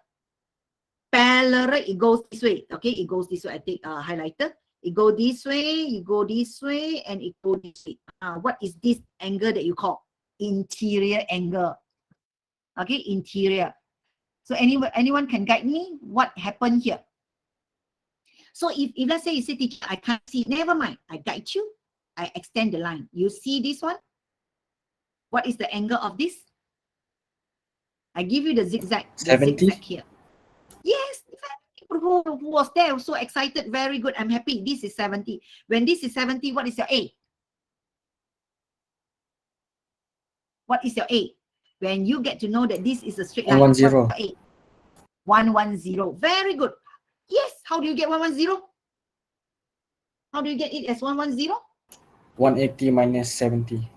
Parallel, it goes this way. Okay, it goes this way. I take a highlighter. It go this way, you go this way, and it go this way. What is this angle that you call? Interior angle. Okay, interior. So anyone can guide me? What happened here? So if let's say you say, teacher, I can't see, never mind. I guide you. I extend the line. You see this one? What is the angle of this? I give you the zigzag. The 70. zigzag here. Yes, who was there? So excited. Very good. I'm happy. This is 70. When this is 70, what is your A? What is your A? When you get to know that this is a straight line. 110. 110. Very good. Yes. How do you get 110? How do you get it as 110? 180 minus 70.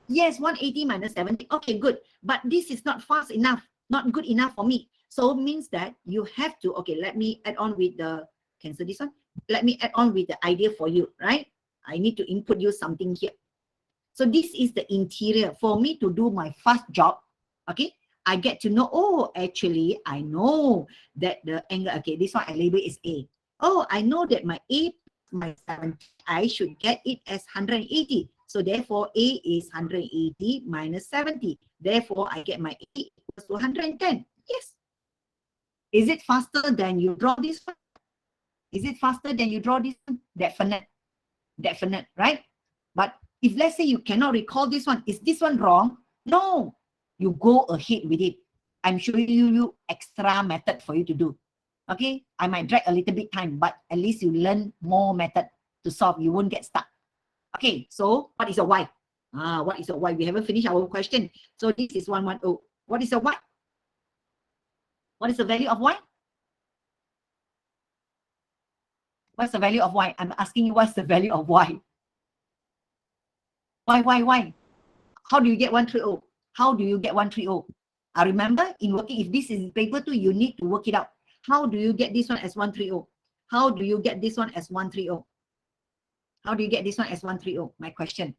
Yes, 180 minus 70. Okay, good. But this is not fast enough. Not good enough for me. So means that you have to, okay, let me add on with the, cancel this one. Let me add on with the idea for you, right? I need to input you something here. So this is the interior. For me to do my fast job, okay, I get to know, oh, actually, I know that the angle, okay, this one I label is A. Oh, I know that my A, my 70, I should get it as 180. So therefore, A is 180 minus 70. Therefore, I get my A equals to 110. Yes. Is it faster than you draw this one? Is it faster than you draw this one? Definite. Definite, right? But if let's say you cannot recall this one, is this one wrong? No. You go ahead with it. I'm showing you extra method for you to do. Okay? I might drag a little bit time, but at least you learn more method to solve. You won't get stuck. Okay, so what is a Y? What is a Y? We haven't finished our question. So this is 110. What is a Y? What is the value of Y? What's the value of Y? I'm asking you, what's the value of Y? Why? How do you get 130? How do you get 130? I remember in working, if this is paper 2, you need to work it out. How do you get this one as 130? How do you get this one as 130? How do you get this one as 130? My question.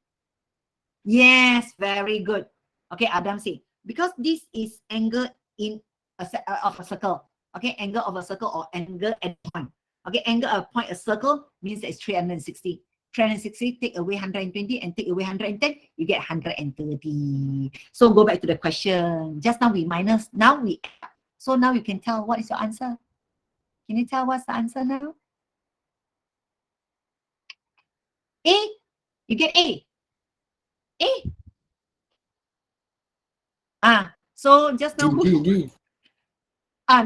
Yes, very good. Okay, Adam say, because this is angle in of a circle. Okay, angle of a circle or angle at a point. Okay, angle of a point, a circle means that it's 360. 360, take away 120 and take away 110, you get 130. So go back to the question. Just now we minus, now we add. So now you can tell what is your answer. Can you tell what's the answer now? A. You get A. So just now D.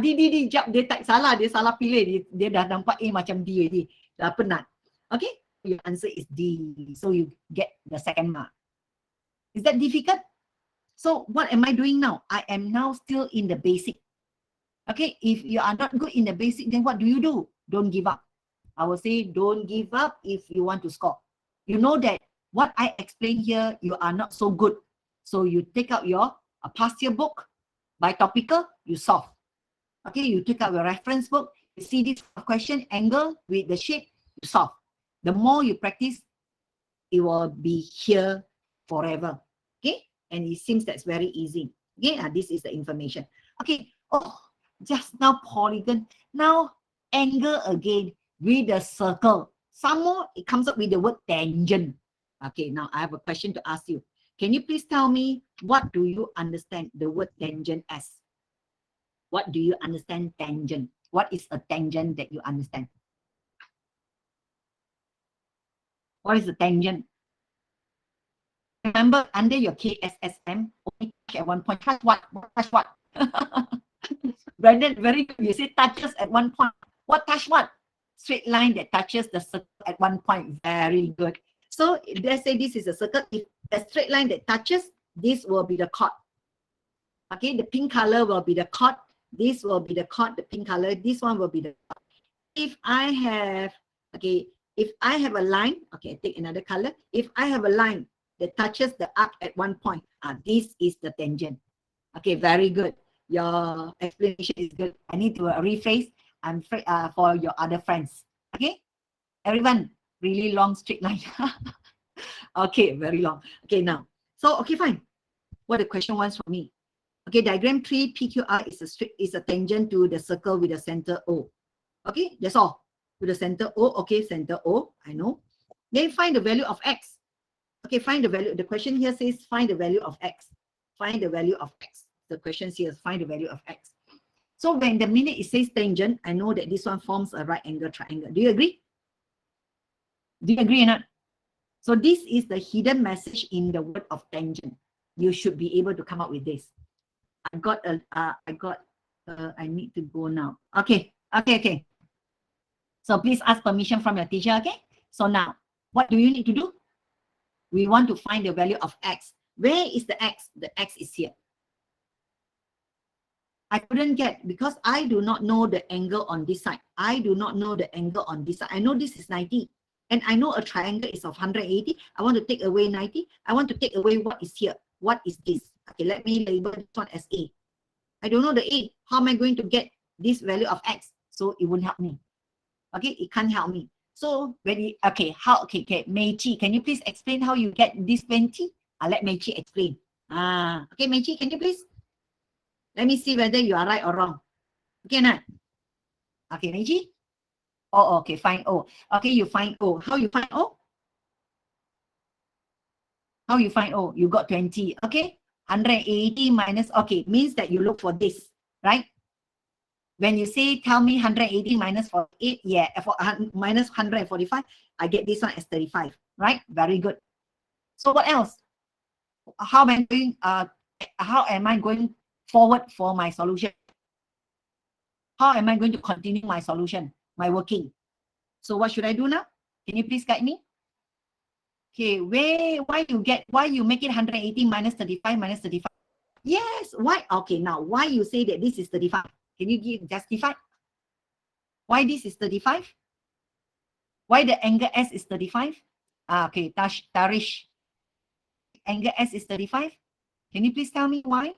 D. Jap, dia tak salah, dia salah pilih. Dia dah nampak A macam D already. Dah penat. Okay? Your answer is D. So you get the second mark. Is that difficult? So what am I doing now? I am now still in the basic. Okay, if you are not good in the basic, then what do? Don't give up. I will say don't give up if you want to score. You know that what I explain here, you are not so good. So you take out your past year book, by topical, you solve. Okay, you take out your reference book, you see this question, angle with the shape, you solve. The more you practice, it will be here forever. Okay, and it seems that's very easy. Okay, this is the information. Okay, just now polygon, now angle again with the circle. Some more, it comes up with the word tangent. Okay, now I have a question to ask you. Can you please tell me, what do you understand the word tangent as? What do you understand tangent? What is a tangent that you understand? What is a tangent? Remember, under your KSSM, only touch at one point. Touch what? Touch what? Brandon, very good. You say touches at one point. What touch what? Straight line that touches the circle at one point. Very good. So let's say this is a circle. If a straight line that touches, this will be the chord. Okay, the pink color will be the chord. This will be the chord, the pink color. This one will be the chord. If I have a line, okay, take another color. If I have a line that touches the arc at one point, this is the tangent. Okay, very good. Your explanation is good. I need to rephrase for your other friends. Okay, everyone, really long straight line. Okay, very long. Okay, now, so okay, fine. What the question wants from me? Okay, diagram 3 PQR is a tangent to the circle with the center O. Okay, that's all. To the center O. Okay, center O. I know. Then find the value of X. Okay, find the value. The question here says find the value of X. Find the value of X. The question here is find the value of X. So when the minute it says tangent, I know that this one forms a right angle triangle. Do you agree? Do you agree or not? So this is the hidden message in the word of tangent. You should be able to come up with this. I need to go now. Okay. So please ask permission from your teacher, okay? So now, what do you need to do? We want to find the value of X. Where is the X? The X is here. I couldn't get, because I do not know the angle on this side. I do not know the angle on this side. I know this is 90. And I know a triangle is of 180. I want to take away 90. I want to take away what is here. What is this? Okay, let me label this one as A. I don't know the A. How am I going to get this value of X? So it won't help me. Okay, it can't help me. So when you, okay, Meichi, can you please explain how you get this 20? I'll let Meichi explain. Okay, Meichi, can you please? Let me see whether you are right or wrong. Okay, nah? Okay, Meichi? Oh, okay, find O. Okay, you find O. How you find O? How you find? Oh, you got 20. Okay. 180 minus, okay, means that you look for this, right? When you say, tell me 180 minus 48, yeah, for minus 145, I get this one as 35, right? Very good. So what else? How am I going forward for my solution? How am I going to continue my solution, my working? So what should I do now? Can you please guide me? Okay, why you make it 180 minus 35 minus 35? Yes, why? Okay, now why you say that this is 35? Can you justify? Why this is 35? Why the angle S is 35? Okay, Tarish. Angle S is 35. Can you please tell me why?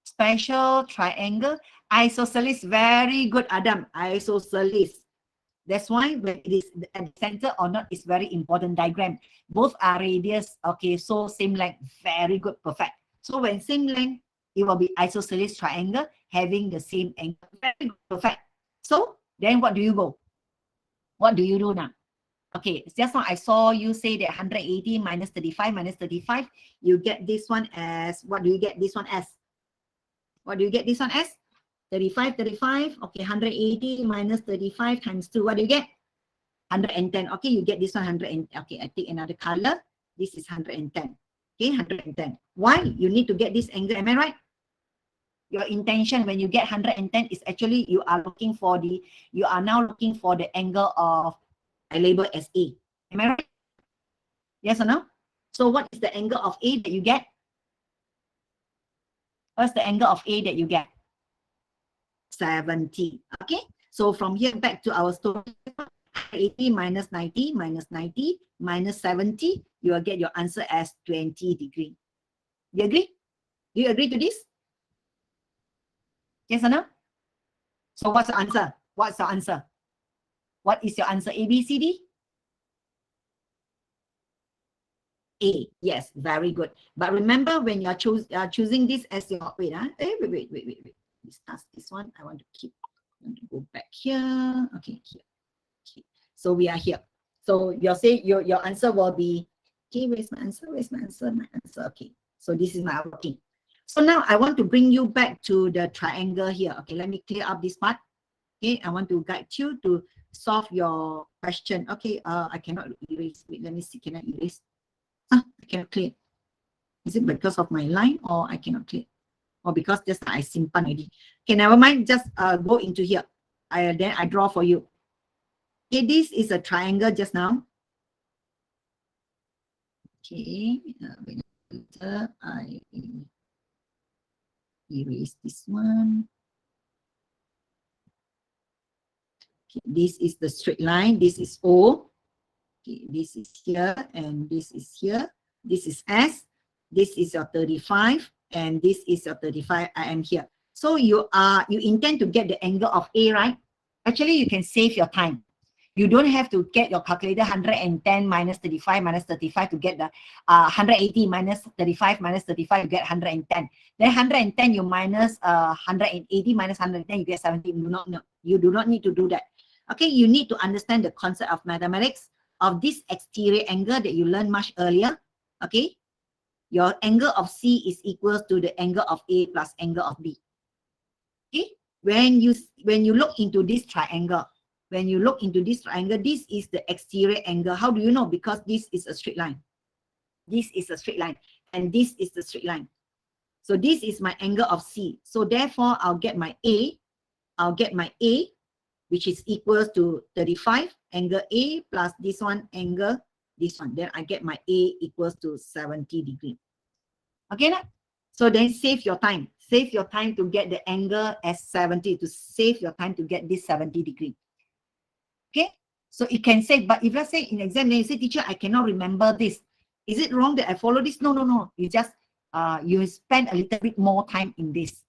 Special triangle. Isosceles. Very good, Adam. Isosceles. That's why when it is at the center or not is very important diagram. Both are radius. Okay, so same length. Very good, perfect. So when same length, it will be isosceles triangle having the same angle. Very good, perfect. So then what do you go? What do you do now? Okay, just now I saw you say that 180 minus 35 minus 35, you get this one as, what do you get this one as? What do you get this one as? 35, 35. Okay, 180 minus 35 times 2. What do you get? 110. Okay, you get this one 100. Okay, I take another color. This is 110. Okay, 110. Why? You need to get this angle. Am I right? Your intention when you get 110 is actually you are now looking for the angle of, I label as A. Am I right? Yes or no? So what is the angle of A that you get? What's the angle of A that you get? 70. Okay. So from here back to our story, 80 minus 90 minus 90 minus 70, you will get your answer as 20 degrees. Do you agree? Do you agree to this? Yes or no? So what's the answer? What's your answer? What is your answer? A, B, C, D? A. Yes, very good. But remember when you are choosing this as your, wait. This one, I want to keep. I want to go back here. Okay, here. Okay. So we are here. So you'll say your answer will be, okay, where's my answer? Where's my answer? My answer. Okay. So this is my working. So now I want to bring you back to the triangle here. Okay, let me clear up this part. Okay, I want to guide you to solve your question. Okay, I cannot erase. Wait, let me see. Can I erase? I cannot clear. Is it because of my line or I cannot clear? Or because just I simpan already. Okay, never mind. Just go into here. Then I draw for you. Okay, this is a triangle just now. Okay, I erase this one. Okay, this is the straight line. This is O. Okay, this is here and this is here. This is S. This is your 35 and this is your 35. I am here. So you intend to get the angle of A, right? Actually, you can save your time. You don't have to get your calculator 110 minus 35 minus 35 to get the 180 minus 35 minus 35, you get 110. Then 110 you minus 180 minus 110, you get 70. You do not need to do that. Okay, you need to understand the concept of mathematics of this exterior angle that you learned much earlier. Okay, your angle of C is equal to the angle of A plus angle of B. Okay, when you look into this triangle, this is the exterior angle. How do you know? Because this is a straight line. This is a straight line. And this is the straight line. So this is my angle of C. So therefore, I'll get my A. Which is equal to 35, angle A plus this one, angle this one. Then I get my A equals to 70 degrees. Okay, now? So then save your time. Save your time to get the angle as 70, to save your time to get this 70 degrees. Okay, so it can say, but if let's say in exam, then you say, teacher, I cannot remember this. Is it wrong that I follow this? No. You just, you spend a little bit more time in this.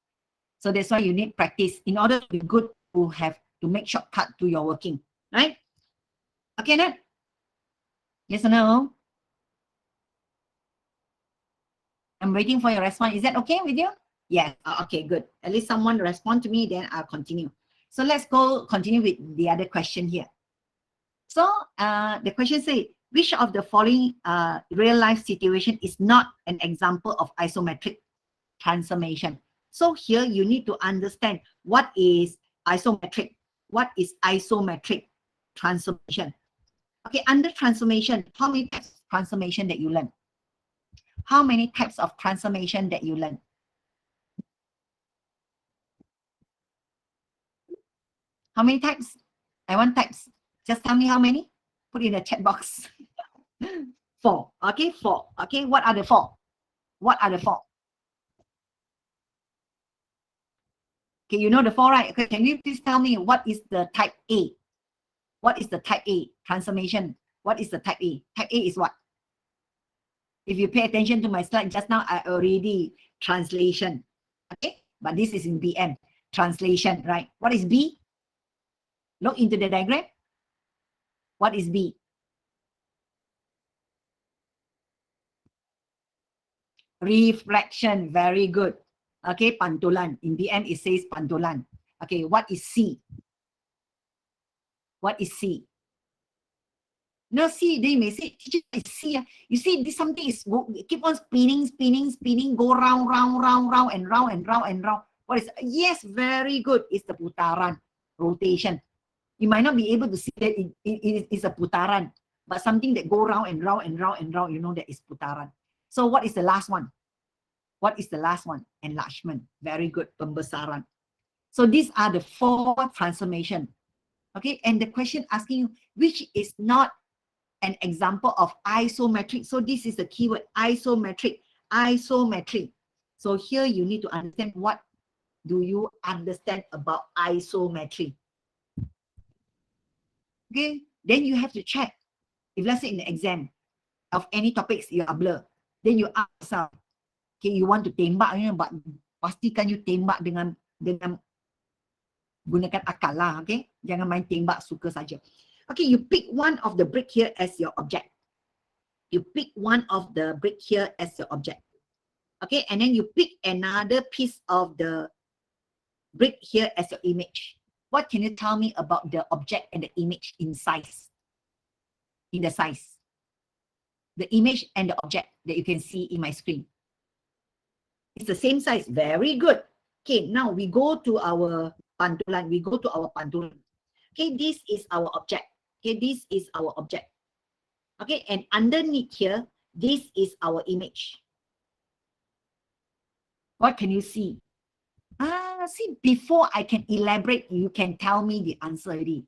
So that's why you need practice in order to be good to make shortcut to your working, right? Okay, then? Yes or no? I'm waiting for your response. Is that okay with you? Yes. Okay, good. At least someone respond to me, then I'll continue. So let's continue with the other question here. So the question says, Which of the following real life situation is not an example of isometric transformation? So here you need to understand what is isometric, what is isometric transformation. Okay, under transformation, how many types of transformation that you learn? How many types of transformation that you learn? How many types? I want types. Just tell me how many. Put in the chat box. 4. Okay, 4. Okay, what are the 4? What are the 4? Okay, you know the 4, right? Okay, can you please tell me what is the type A? What is the type A transformation? What is the type A? Type A is what? If you pay attention to my slide just now, I already translation. Okay, but this is in BM. Translation, right? What is B? Look into the diagram. What is B? Reflection. Very good. Okay, pantulan. In BM, it says pantulan. Okay, what is C? What is C? No, C, they may say, teacher, it's C. You see, this something is keep on spinning, go round, and round. What is, yes, very good. It's the putaran, rotation. You might not be able to see that it is a putaran, but something that go round, you know that is putaran. So what is the last one? What is the last one? Enlargement. Very good, pembesaran. So these are the 4 transformation. Okay, and the question asking you, which is not an example of isometric. So this is the keyword, isometric. So here you need to understand, what do you understand about isometry? Okay, then you have to check. If let's say in the exam of any topics you are blur, then you ask yourself, okay, you want to tembak, but pastikan you tembak dengan gunakan akal lah, okay? Jangan main tembak suka saja. Okay, you pick one of the brick here as your object. You pick one of the brick here as your object. Okay, and then you pick another piece of the brick here as your image. What can you tell me about the object and the image in size? In the size. The image and the object that you can see in my screen. It's the same size. Very good. Okay, now we go to our pantulan. Okay, this is our object. Okay, this is our object. Okay, and underneath here, this is our image. What can you see? See, before I can elaborate, you can tell me the answer already.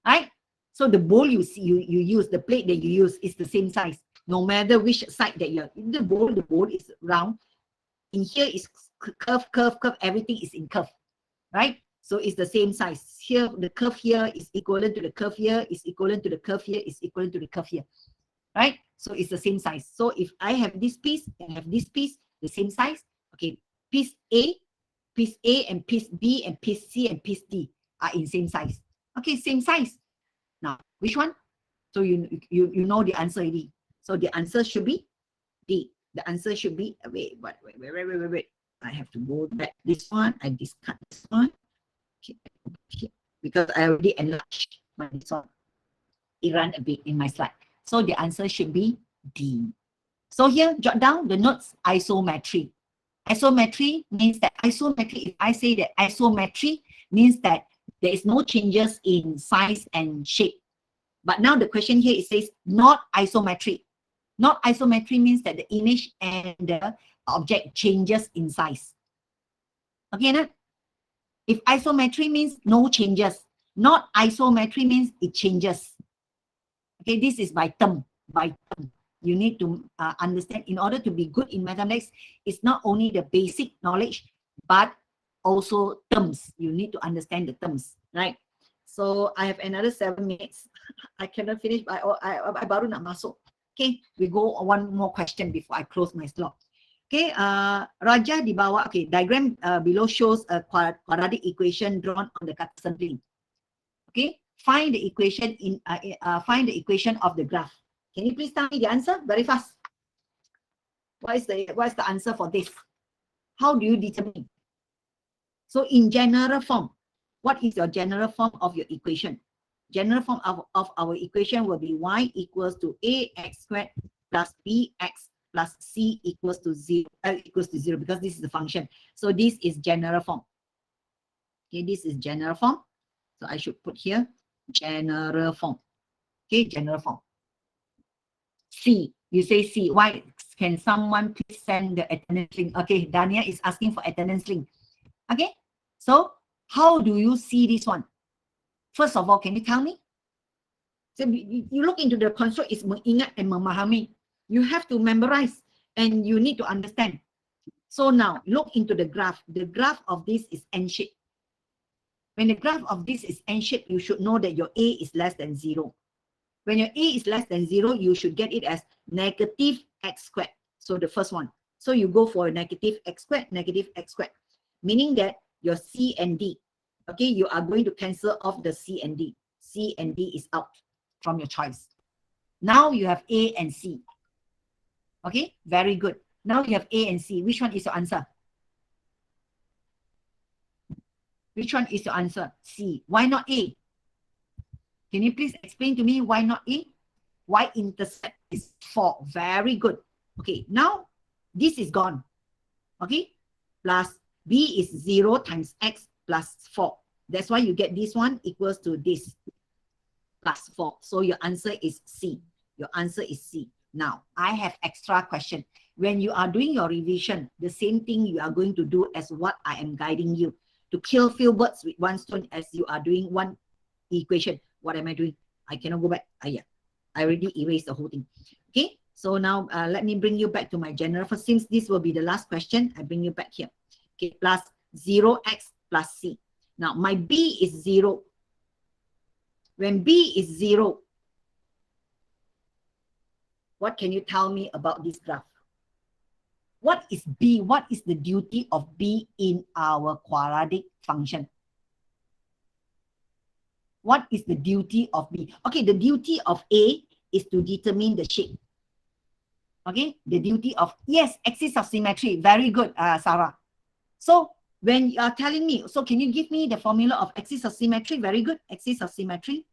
Right? So the bowl you see, you use, the plate that you use is the same size. No matter which side that you're in, the bowl is round. In here is curve, everything is in curve. Right? So it's the same size. Here, the curve here is equivalent to the curve here, is equivalent to the curve here, is equivalent to the curve here. Right? So it's the same size. So if I have this piece and have this piece, the same size, okay, piece A and piece B and piece C and piece D are in same size. Okay, same size. Now, which one? So you know the answer already. So the answer should be D. The answer should be, wait. I have to go back this one. I discard this one. Okay, because I already enlarged my this one. It ran a bit in my slide. So the answer should be D. So here, jot down the notes, isometry. Isometry means that if I say that isometry means that there is no changes in size and shape. But now the question here, it says not isometry. Not isometry means that the image and the object changes in size. Okay, now, if isometry means no changes, not isometry means it changes. Okay, this is by term. You need to understand, in order to be good in mathematics, it's not only the basic knowledge, but also terms. You need to understand the terms, right? So I have another 7 minutes. I cannot finish, but I baru nak masuk. Okay, we go one more question before I close my slot. Okay, Raja di bawah, okay, diagram below shows a quadratic equation drawn on the kata sampling. Okay, find the equation of the graph. Can you please tell me the answer very fast? What is the answer for this? How do you determine? So in general form, what is your general form of your equation? General form of our equation will be y equals to ax squared plus bx plus c equals to 0, because this is the function. So this is general form. Okay, this is general form. So I should put here general form. Okay, general form. C, you say C. Why? Can someone please send the attendance link? Okay, Dania is asking for attendance link. Okay, so how do you see this one? First of all, can you tell me? So you look into the construct, is mengingat and memahami. You have to memorize and you need to understand. So now look into the graph. The graph of this is N-shaped. When the graph of this is N-shaped, you should know that your A is less than 0. When your A is less than 0, you should get it as negative x squared. So the first one. So you go for negative x squared, meaning that your C and D, okay, you are going to cancel off the C and D. C and D is out from your choice. Now you have A and C. Okay, very good. Now you have A and C. Which one is your answer? Which one is your answer? C. Why not A? Can you please explain to me why not A? Y-intercept is 4. Very good. Okay, now this is gone. Okay, plus B is 0 times x plus 4. That's why you get this one equals to this plus 4. So your answer is C. Your answer is C. Now, I have extra question. When you are doing your revision, the same thing you are going to do as what I am guiding you. To kill few birds with one stone as you are doing one equation. What am I doing? I cannot go back. Yeah, I already erased the whole thing. Okay, so now let me bring you back to my general. Since this will be the last question, I bring you back here. Okay, plus 0x plus c. Now my b is 0. When b is 0, what can you tell me about this graph? What is b? What is the duty of b in our quadratic function? What is the duty of B? Okay, the duty of A is to determine the shape. Okay, the duty of, yes, axis of symmetry. Very good, Sarah. So when you are telling me, so can you give me the formula of axis of symmetry? Very good, axis of symmetry.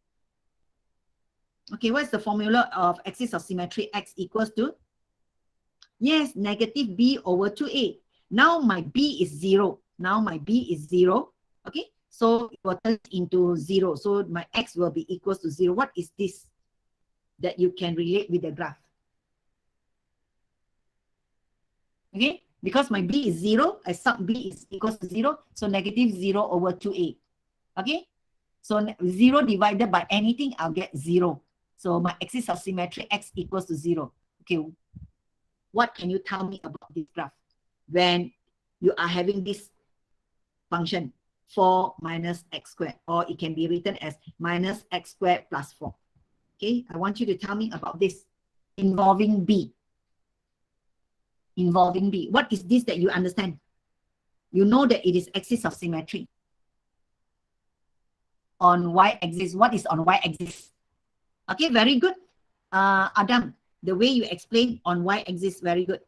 Okay, what's the formula of axis of symmetry? X equals to, yes, negative B over 2A. Now my B is 0. Now my B is 0. Okay. So it will turn into 0. So my x will be equals to 0. What is this that you can relate with the graph? Okay, because my b is 0, I sub b is equals to 0. So negative 0 over 2a. Okay, so 0 divided by anything, I'll get 0. So my axis of symmetry, x equals to 0. Okay, what can you tell me about this graph? When you are having this function, 4 minus x squared, or it can be written as minus x squared plus 4. Okay, I want you to tell me about this involving b. Involving b. What is this that you understand? You know that it is axis of symmetry. On y-axis, what is on y-axis? Okay, very good. Adam, the way you explain on y-axis, very good.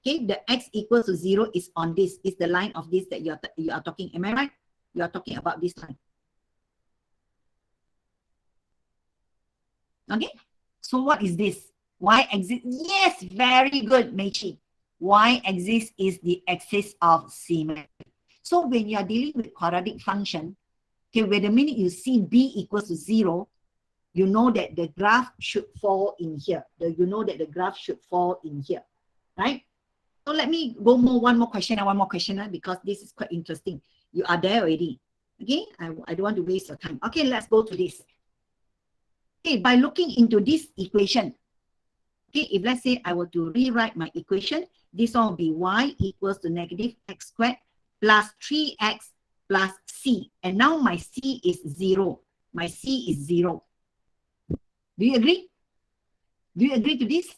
Okay, the x equals to 0 is on this, is the line of this that you are talking. Am I right? You are talking about this line. Okay, so what is this? Y-axis, yes, very good, Meichi. Y-axis is the axis of symmetry. So when you are dealing with quadratic function, okay, when the minute you see b equals to 0, you know that the graph should fall in here. You know that the graph should fall in here, right? So let me go one more question, because this is quite interesting. You are there already. Okay, I don't want to waste your time. Okay, let's go to this. Okay, by looking into this equation, okay, if let's say I were to rewrite my equation, this one will be y equals to negative x squared plus 3x plus c. And now my c is 0. My c is 0. Do you agree? Do you agree to this?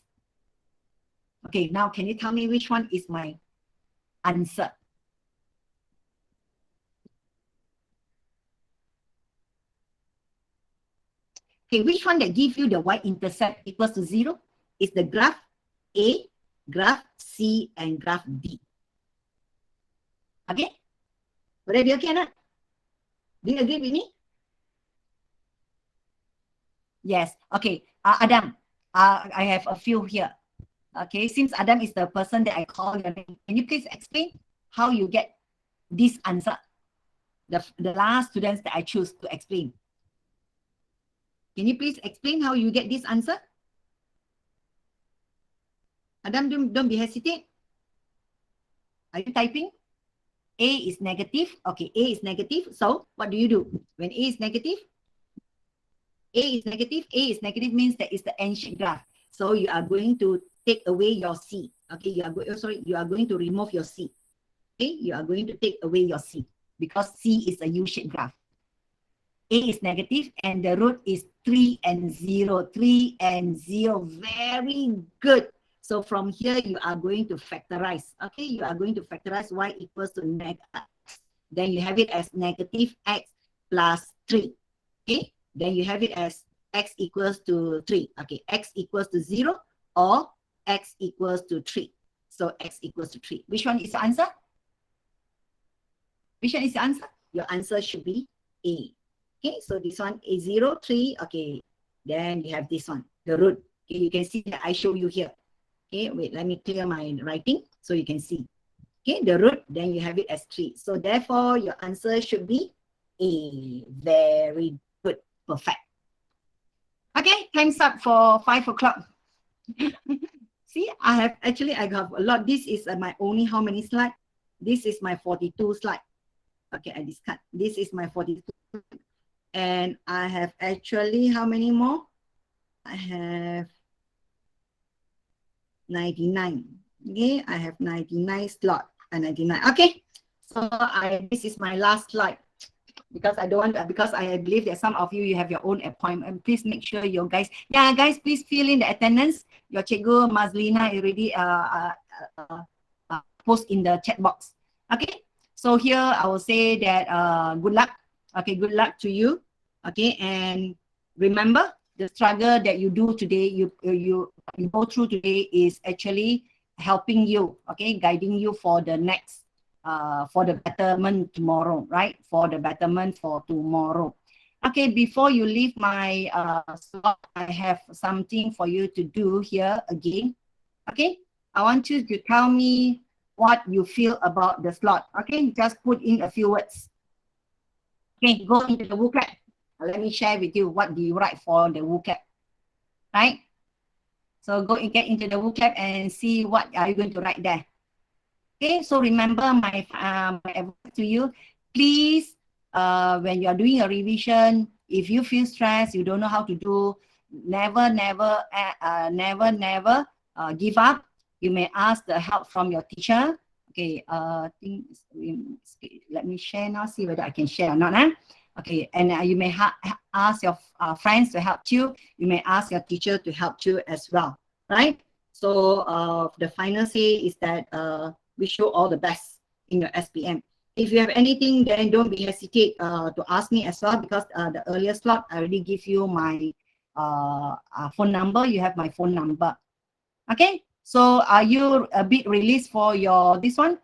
Okay, now can you tell me which one is my answer? Okay, which one that gives you the y-intercept equals to 0 is the graph A, graph C, and graph D. Okay? Would that be okay or not? Do you agree with me? Yes. Okay. Adam, I have a few here. Okay, since Adam is the person that I call your name, can you please explain how you get this answer? The last students that I choose to explain. Can you please explain how you get this answer? Adam, don't be hesitate. Are you typing? A is negative. Okay, A is negative. So what do? When A is negative, A is negative means that it's the n-shaped graph. So you are going to take away your C. Okay, you are going to remove your C. Okay, you are going to take away your C because C is a U-shaped graph. A is negative and the root is 3 and 0. 3 and 0. Very good. So from here, you are going to factorize. Okay, you are going to factorize y equals to negative x. Then you have it as negative x plus 3. Okay, then you have it as x equals to 3. Okay, x equals to 0 or x equals to 3. So x equals to 3. Which one is the answer? Which one is the answer? Your answer should be A. Okay, so this one is 0, 3. Okay, then you have this one, the root. Okay, you can see that I show you here. Okay, wait, let me clear my writing so you can see. Okay, the root, then you have it as 3. So therefore, your answer should be A. Very good. Perfect. Okay, time's up for 5 o'clock. See, I got a lot. This is my only how many slide? This is my 42 slide. Okay, I discard. This is my 42. And I have actually how many more? I have 99. Okay, I have 99 slot and 99. Okay, so this is my last slide because I don't want to, because I believe that some of you have your own appointment. Please make sure your guys, guys, please fill in the attendance. Your Cikgu Mazlina already post in the chat box. Okay, so here I will say that good luck. Okay, good luck to you. Okay, and remember the struggle that you do today, you go through today is actually helping you, okay, guiding you for the next, for the betterment tomorrow, right? For the betterment for tomorrow. Okay, before you leave my slot, I have something for you to do here again. Okay, I want you to tell me what you feel about the slot. Okay, just put in a few words. Okay, go into the vocab. Let me share with you what do you write for the vocab, right? So go and get into the vocab and see what are you going to write there. Okay, so remember my advice to you, please, when you are doing a revision, if you feel stressed, you don't know how to do, never give up. You may ask the help from your teacher. Okay, let me share now, see whether I can share or not. Okay, and you may ask your friends to help you. You may ask your teacher to help you as well, right? So the final say is that wish you all the best in your SPM. If you have anything, then don't be hesitate to ask me as well, because the earlier slot, I already give you my phone number. You have my phone number. Okay, so are you a bit released for your this one?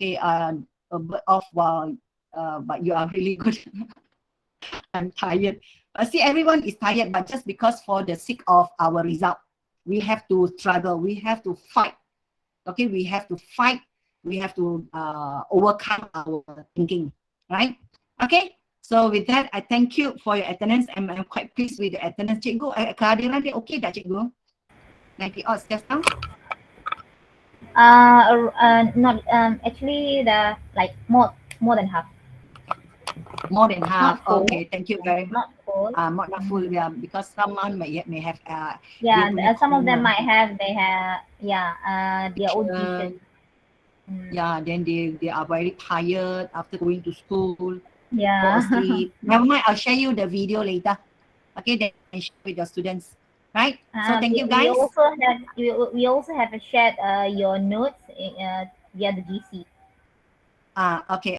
Okay, a bit of but you are really good. I'm tired. See, everyone is tired, but just because for the sake of our result, we have to struggle. We have to fight. Okay, we have to fight. We have to overcome our thinking, right? Okay, so with that, I thank you for your attendance. I'm quite pleased with the attendance. Cikgu, kehadiran dia okay tak, Cikgu? 90 odds just now? Not actually the like more than half. More than half. Not full. Okay, thank you very much. Not full. Not full, yeah, because someone may have Some of them might have their own tuition. Yeah, then they are very tired after going to school. Yeah. Fall asleep. Never mind, I'll share you the video later. Okay, then you share with your students. Right? So thank you guys. We also have shared your notes via the GC. Okay.